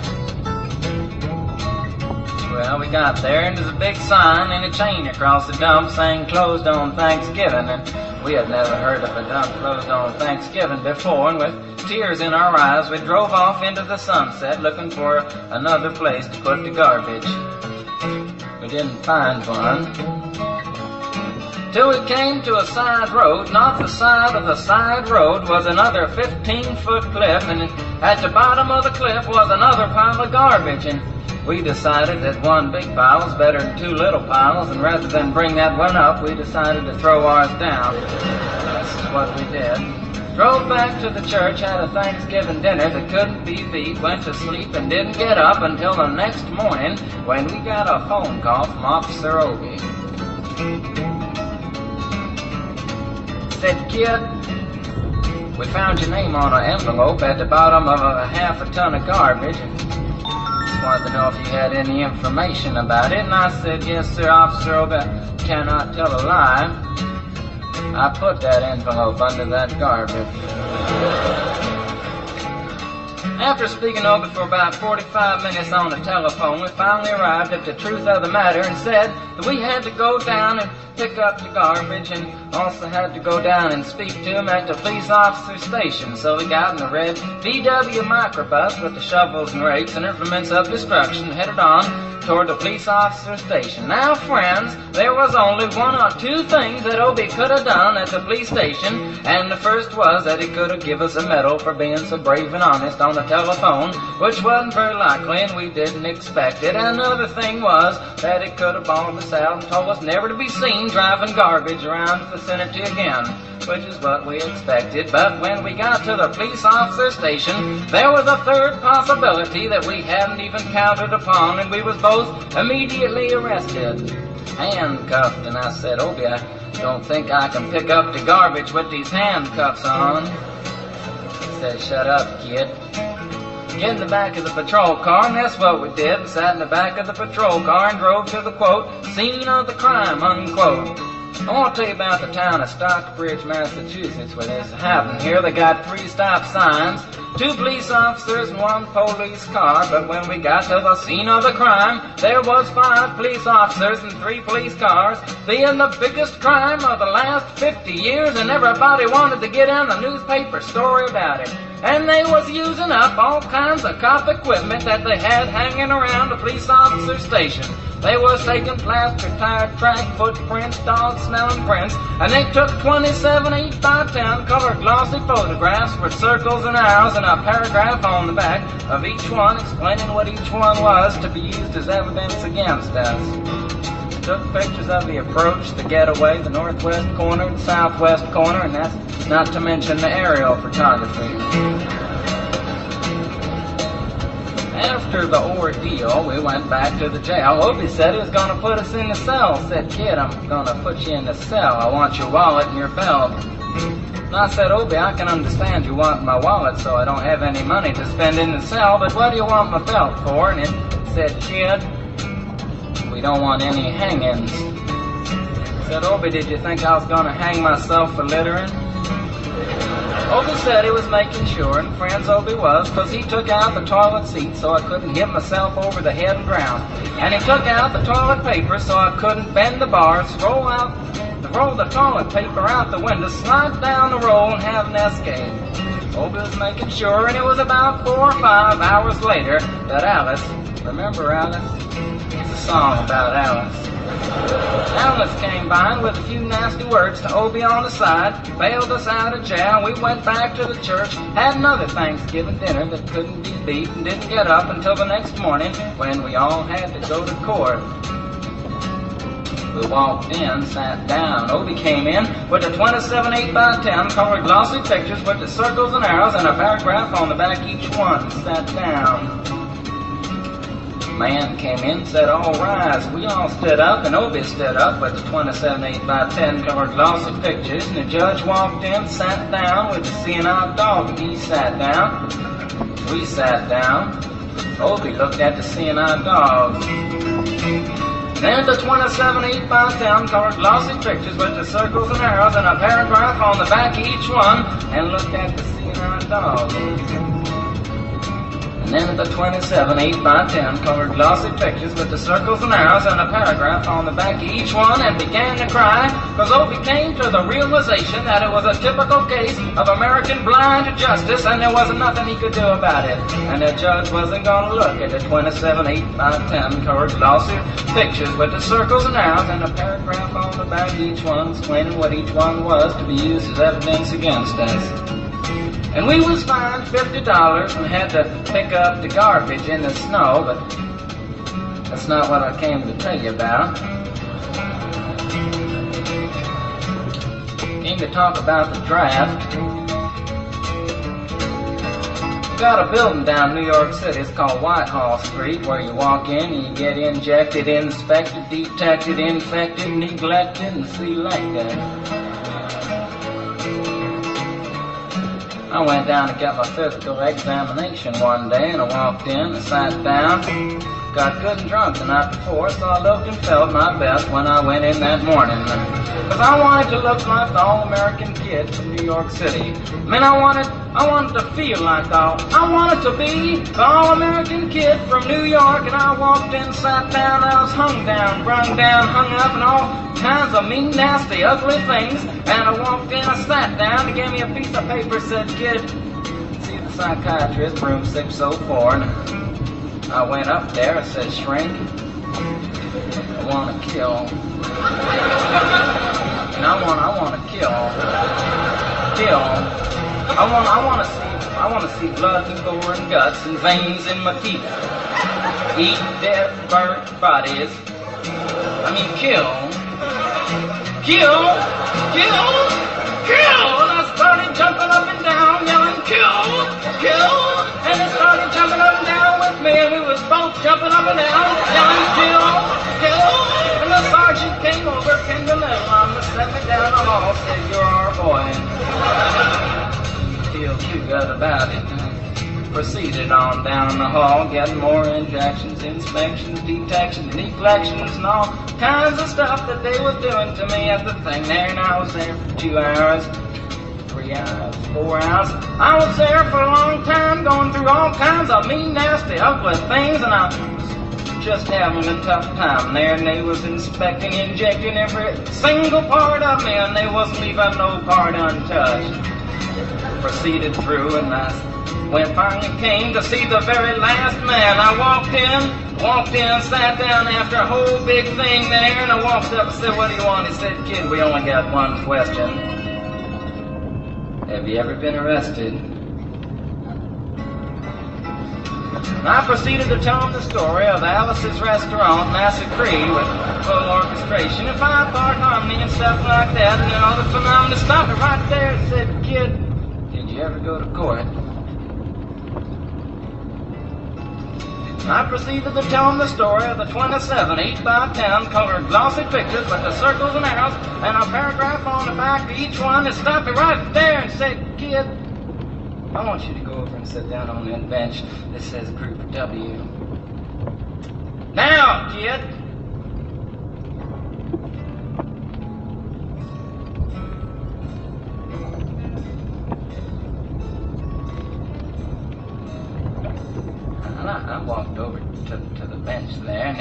Well, we got there, and there's a big sign and a chain across the dump saying closed on Thanksgiving, and we had never heard of a dump closed on Thanksgiving before, and with tears in our eyes, we drove off into the sunset looking for another place to put the garbage. We didn't find one. Till we came to a side road, and off the side of the side road was another 15-foot cliff, and at the bottom of the cliff was another pile of garbage, and we decided that one big pile was better than two little piles, and rather than bring that one up, we decided to throw ours down. That's what we did. Drove back to the church, had a Thanksgiving dinner that couldn't be beat, went to sleep and didn't get up until the next morning when we got a phone call from Officer Obie. Said, "Kid, we found your name on an envelope at the bottom of a half a ton of garbage, and wanted to know if you had any information about it." And I said, "Yes, sir, Officer Obie, cannot tell a lie. I put that envelope under that garbage." After speaking over for about 45 minutes on the telephone, we finally arrived at the truth of the matter and said that we had to go down and pick up the garbage and also had to go down and speak to him at the police officer station. So we got in the red VW microbus with the shovels and rakes and implements of destruction and headed on toward the police officer station. Now, friends, there was only one or two things that Obie could have done at the police station, and the first was that he could have given us a medal for being so brave and honest on the telephone, which wasn't very likely and we didn't expect it. And another thing was that he could have bawled us out and told us never to be seen driving garbage around the vicinity again, which is what we expected. But when we got to the police officer station, there was a third possibility that we hadn't even counted upon, and we was both immediately arrested, handcuffed. And I said, "Obie, I don't think I can pick up the garbage with these handcuffs on." He said, "Shut up, kid. Get in the back of the patrol car," and that's what we did. We sat in the back of the patrol car and drove to the, quote, scene of the crime, unquote. I want to tell you about the town of Stockbridge, Massachusetts, where this happened here. They got 3 stop signs, 2 police officers and 1 police car, but when we got to the scene of the crime, there was 5 police officers and 3 police cars, being the biggest crime of the last 50 years, and everybody wanted to get in the newspaper story about it. And they was using up all kinds of cop equipment that they had hanging around the police officer station. They was taking plaster, tire track, footprints, dog-smelling prints, and they took 27 8x10 colored glossy photographs with circles and arrows and a paragraph on the back of each one explaining what each one was to be used as evidence against us. Took pictures of the approach, the getaway, the northwest corner, the southwest corner, and that's not to mention the aerial photography. After the ordeal, we went back to the jail. Obie said he was going to put us in the cell. Said, "Kid, I'm going to put you in the cell. I want your wallet and your belt." And I said, "Obie, I can understand you want my wallet so I don't have any money to spend in the cell, but what do you want my belt for?" And it said, "Kid, we don't want any hangings." I said, "Obie, did you think I was going to hang myself for littering?" Obie said he was making sure, and friends Obie was, because he took out the toilet seat so I couldn't hit myself over the head and drown. And he took out the toilet paper so I couldn't bend the bars, roll the toilet paper out the window, slide down the roll, and have an escape. Obie was making sure, and it was about 4 or 5 hours later that Alice, remember Alice? It's a song about Alice. Alice came by with a few nasty words to Obie on the side, bailed us out of jail. We went back to the church, had another Thanksgiving dinner that couldn't be beat, and didn't get up until the next morning when we all had to go to court. We walked in, sat down. Obie came in with the 27 8x10 colored glossy pictures with the circles and arrows and a paragraph on the back each one. Sat down. Man came in, said, "All rise." We all stood up, and Obie stood up with the 27 8x10 colored glossy pictures, and the judge walked in, sat down with the seeing-eye dog, and he sat down. We sat down. Obie looked at the CNI dog. Then the 27 8x10 colored glossy pictures with the circles and arrows and a paragraph on the back of each one, and looked at the CNI dog. And then the 27 8x10 colored glossy pictures with the circles and arrows and a paragraph on the back of each one, and began to cry, because Obie came to the realization that it was a typical case of American blind justice, and there wasn't nothing he could do about it. And the judge wasn't going to look at the 27 8x10 colored glossy pictures with the circles and arrows and a paragraph on the back of each one explaining what each one was to be used as evidence against us. And we was fined $50 and had to pick up the garbage in the snow, but that's not what I came to tell you about. Came to talk about the draft. We got a building down New York City, it's called Whitehall Street, where you walk in and you get injected, inspected, detected, infected, neglected, and selected. I went down to get my physical examination one day, and I walked in, I sat down, got good and drunk the night before, so I looked and felt my best when I went in that morning. Because I wanted to look like the all-American kid from New York City. I mean, I wanted to feel like I wanted to be the all-American kid from New York, and I walked in, sat down, I was hung down, brung down, hung up, and all kinds of mean, nasty, ugly things. And I walked in, I sat down, he gave me a piece of paper, said, "Kid, see the psychiatrist, room 604. And I went up there, I said, "Shrink, I want to kill." And I want to kill. I want to see blood and gore and guts and veins in my teeth. Eat dead, burnt bodies. I mean, kill. Kill! Kill! Kill! And I started jumping up and down, yelling, "Kill! Kill!" And they started jumping up and down with me, and we was both jumping up and down, yelling, "Kill! Kill!" And the sergeant came over, pinned a little on me, set me down the hall, said, "You're our boy." Feel too good about it. Proceeded on down the hall, getting more injections, inspections, detections, neglections, and all kinds of stuff that they was doing to me at the thing there. And I was there for 2 hours, 3 hours, 4 hours. I was there for a long time, going through all kinds of mean, nasty, ugly things, and I was just having a tough time there. And they was inspecting, injecting every single part of me, and they wasn't leaving no part untouched. Proceeded through, and when finally came to see the very last man, I walked in, sat down after a whole big thing there, and I walked up and said, "What do you want?" He said, "Kid, we only got one question. Have you ever been arrested?" And I proceeded to tell him the story of Alice's Restaurant Massacre with full orchestration and 5-part harmony and stuff like that, and then all the phenomena stopped me right there and said, "Kid, did you ever go to court?" I proceeded to tell him the story of the 27 8x10 colored glossy pictures with the circles and arrows and a paragraph on the back of each one, and stopped me right there and said, "Kid, I want you to go over and sit down on that bench that says Group W. Now, kid." And I walked over to the bench there, and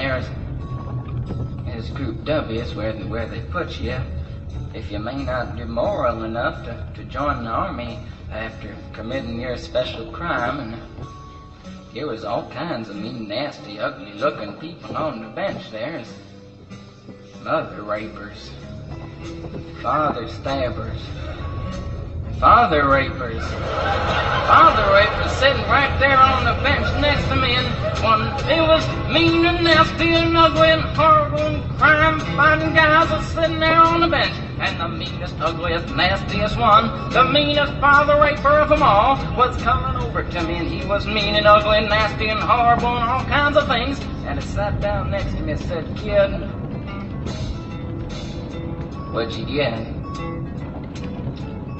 there's Group W, is where they put you if you may not be moral enough to join the army after committing your special crime. And there was all kinds of mean, nasty, ugly-looking people on the bench there. There's mother rapers, father stabbers, father rapers sitting right there on the bench next to me, and it was mean and nasty and ugly and horrible and crime-fighting guys was sitting there on the bench. And the meanest, ugliest, nastiest one, the meanest father raper of them all, was coming over to me, and he was mean and ugly and nasty and horrible and all kinds of things. And he sat down next to me and said, "Kid, what'd you get?"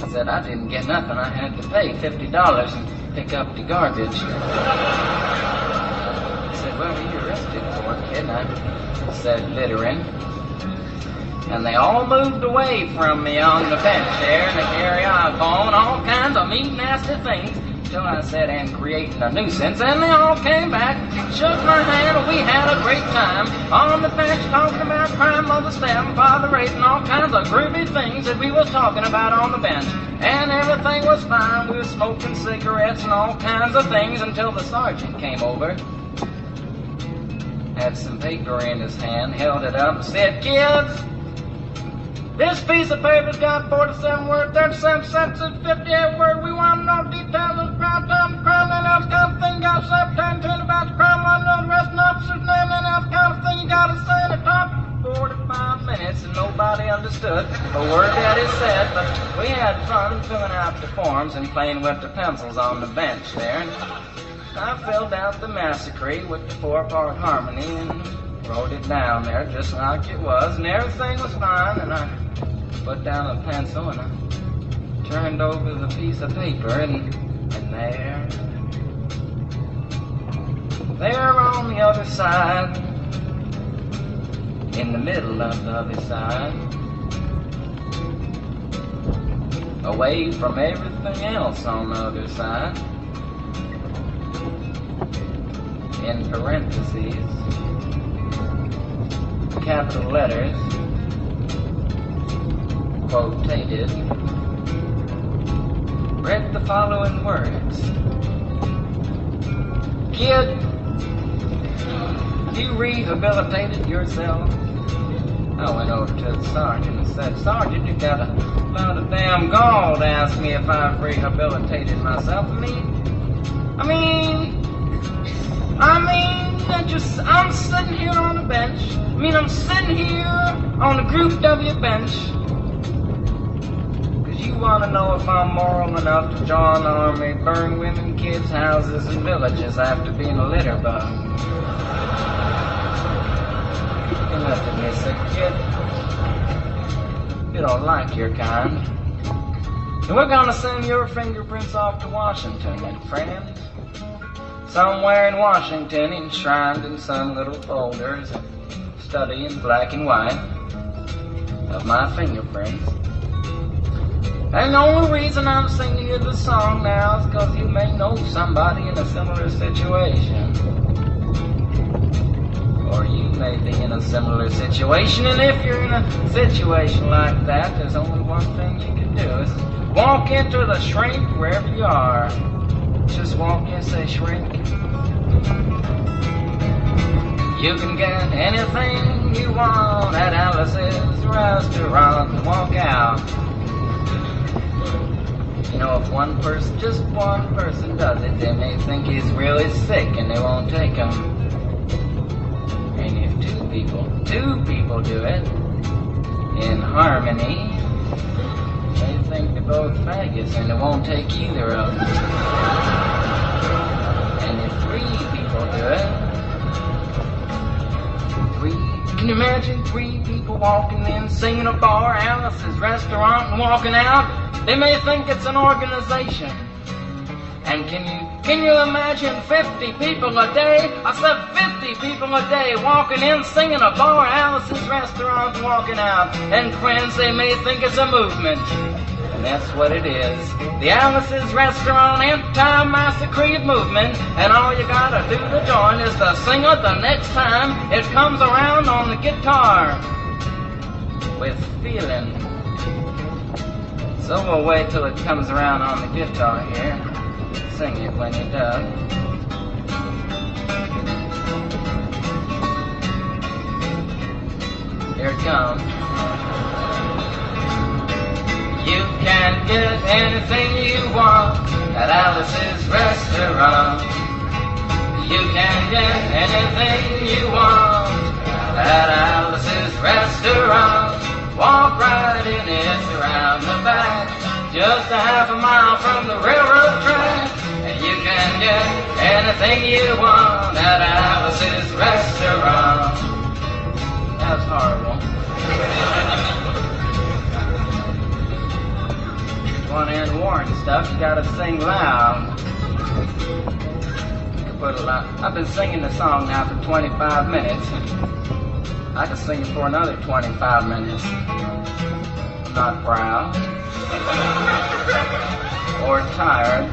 I said, "I didn't get nothing. I had to pay $50 and pick up the garbage." "What were you arrested for, kid?" And I said, "Littering." And they all moved away from me on the bench there in the carry on, calling all kinds of mean, nasty things, till I said, "And creating a nuisance," and they all came back, shook my hand, and we had a great time on the bench talking about crime, mother stabbing, father raping, all kinds of groovy things that we was talking about on the bench. And everything was fine. We were smoking cigarettes and all kinds of things until the sergeant came over, had some paper in his hand, held it up and said, "Kids, this piece of paper's got 47 words, 37 sentences, 58 words. We want to know details of the crime, time, the crime, and else kind of thing. Got 17 about the crime, want to know the rest of the officer's name, and else kind of thing you got to say in the talk." 45 minutes and nobody understood a word that he said, but we had fun filling out the forms and playing with the pencils on the bench there. And I filled out the massacre with the 4-part harmony and wrote it down there just like it was, and everything was fine. And I put down a pencil and I turned over the piece of paper, and there on the other side, in the middle of the other side, away from everything else on the other side, in parentheses, capital letters, quotated, read the following words: "Kid, you rehabilitated yourself." I went over to the sergeant and said, "Sergeant, you got a lot of damn gall to ask me if I've rehabilitated myself. I'm sitting here on the bench. I'm sitting here on the Group W bench. Because you want to know if I'm moral enough to join the army, burn women, kids, houses, and villages after being a litter bug." He looked at me and said, "Kid, you don't like your kind. And we're going to send your fingerprints off to Washington, and friends, somewhere in Washington, enshrined in some little folders, a study in black and white of my fingerprints. And the only reason I'm singing you this song now is because you may know somebody in a similar situation. Or you may be in a similar situation, and if you're in a situation like that, there's only one thing you can do, is walk into the shrink wherever you are. Just walk in and say, 'Shrink, you can get anything you want at Alice's restaurant,' and walk out. You know, if one person, just one person does it, they may think he's really sick and they won't take him. And if two people do it in harmony, they think they're both faggots and they won't take either of them. And if 3 people do it, can you imagine 3 people walking in, singing a bar, Alice's restaurant, and walking out? They may think it's an organization. And can you imagine 50 people a day? I said 50 people a day walking in, singing a bar, Alice's restaurant, and walking out. And friends, they may think it's a movement. And that's what it is. The Alice's Restaurant Anti-Massacre Movement. And all you gotta do to join is to sing it the next time it comes around on the guitar. With feeling. So we'll wait till it comes around on the guitar here. Sing it when you're done. Here it comes. You can get anything you want at Alice's Restaurant. You can get anything you want at Alice's Restaurant. Walk right in, it's around the back, just a half a mile from the railroad track. And you can get anything you want at Alice's Restaurant. That was horrible. Want to end war and stuff, you gotta sing loud. put a lot. I've been singing the song now for 25 minutes. I could sing it for another 25 minutes. I'm not proud or tired.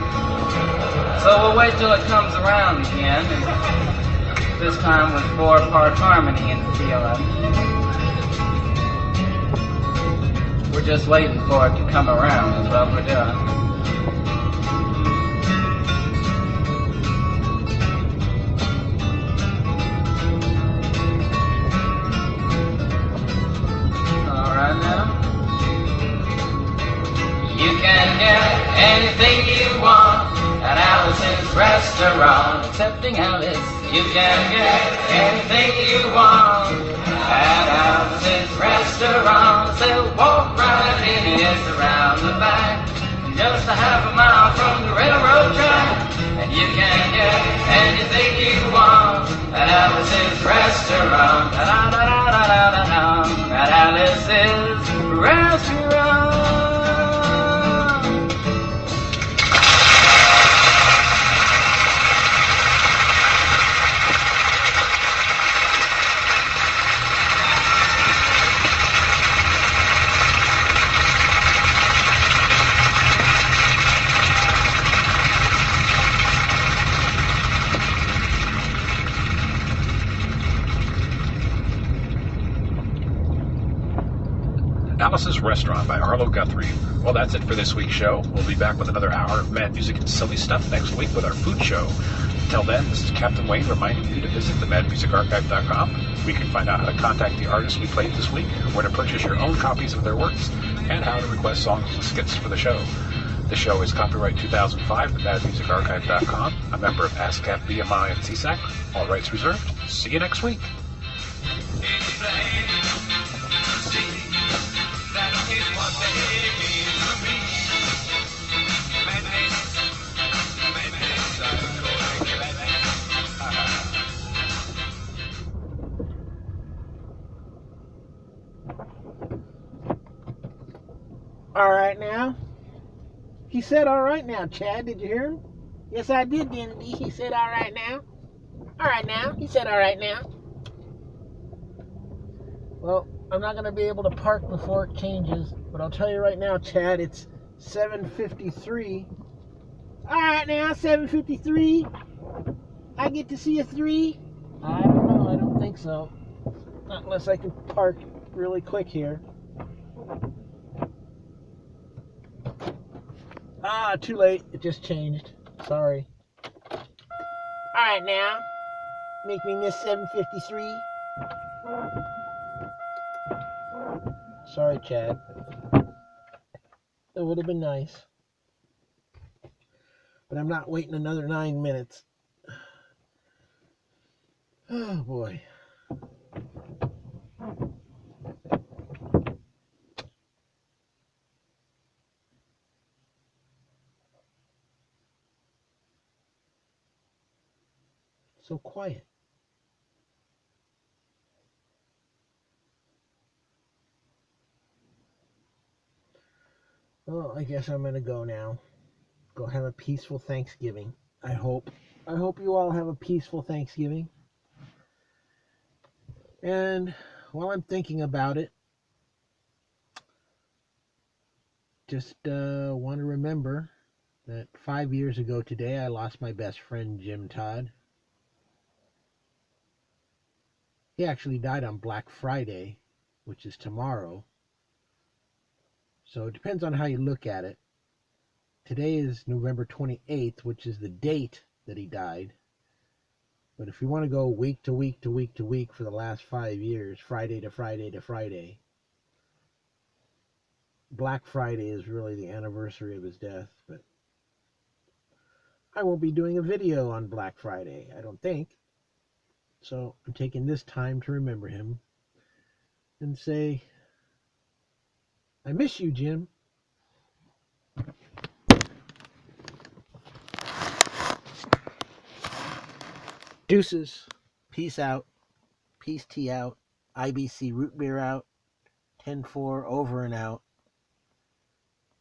So we'll wait till it comes around again, and this time with 4-part harmony and feeling. We're just waiting for it to come around is what we're doing. You can get anything you want at Alice's restaurant. Accepting Alice, you can get anything you want at Alice's restaurant. So walk right in, it's around the back, just a half a mile from the railroad track. And you can get anything you want at Alice's restaurant. Da-da-da-da-da-da-da. At Alice's restaurant. Alice's Restaurant by Arlo Guthrie. Well, that's it for this week's show. We'll be back with another hour of mad music and silly stuff next week with our food show. Until then, this is Captain Wayne reminding you to visit themadmusicarchive.com. We can find out how to contact the artists we played this week, where to purchase your own copies of their works, and how to request songs and skits for the show. The show is copyright 2005, themadmusicarchive.com, a member of ASCAP, BMI, and CSAC. All rights reserved. See you next week. All right now. He said all right now, Chad. Did you hear him? Yes, I did, Danny. He said all right now. All right now. He said all right now. Well, I'm not going to be able to park before it changes, but I'll tell you right now, Chad, it's 7:53. All right now, 7:53. I get to see a 3? I don't know. I don't think so. Not unless I can park really quick here. Too late. It just changed. Sorry. All right now. Make me miss 7:53. Sorry, Chad. It would have been nice. But I'm not waiting another 9 minutes. Oh, boy. So quiet. Well, I guess I'm going to go now. Go have a peaceful Thanksgiving. I hope you all have a peaceful Thanksgiving. And while I'm thinking about it, just want to remember that 5 years ago today, I lost my best friend, Jim Todd. He actually died on Black Friday, which is tomorrow. So it depends on how you look at it. Today is November 28th, which is the date that he died. But if you want to go week to week to week to week for the last 5 years, Friday to Friday to Friday, Black Friday is really the anniversary of his death. But I won't be doing a video on Black Friday, I don't think. So I'm taking this time to remember him and say, I miss you, Jim. Deuces. Peace out. Peace tea out. IBC root beer out. 10-4 over and out.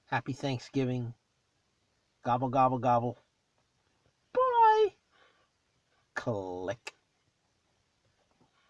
Happy Thanksgiving. Gobble, gobble, gobble. Bye. Click.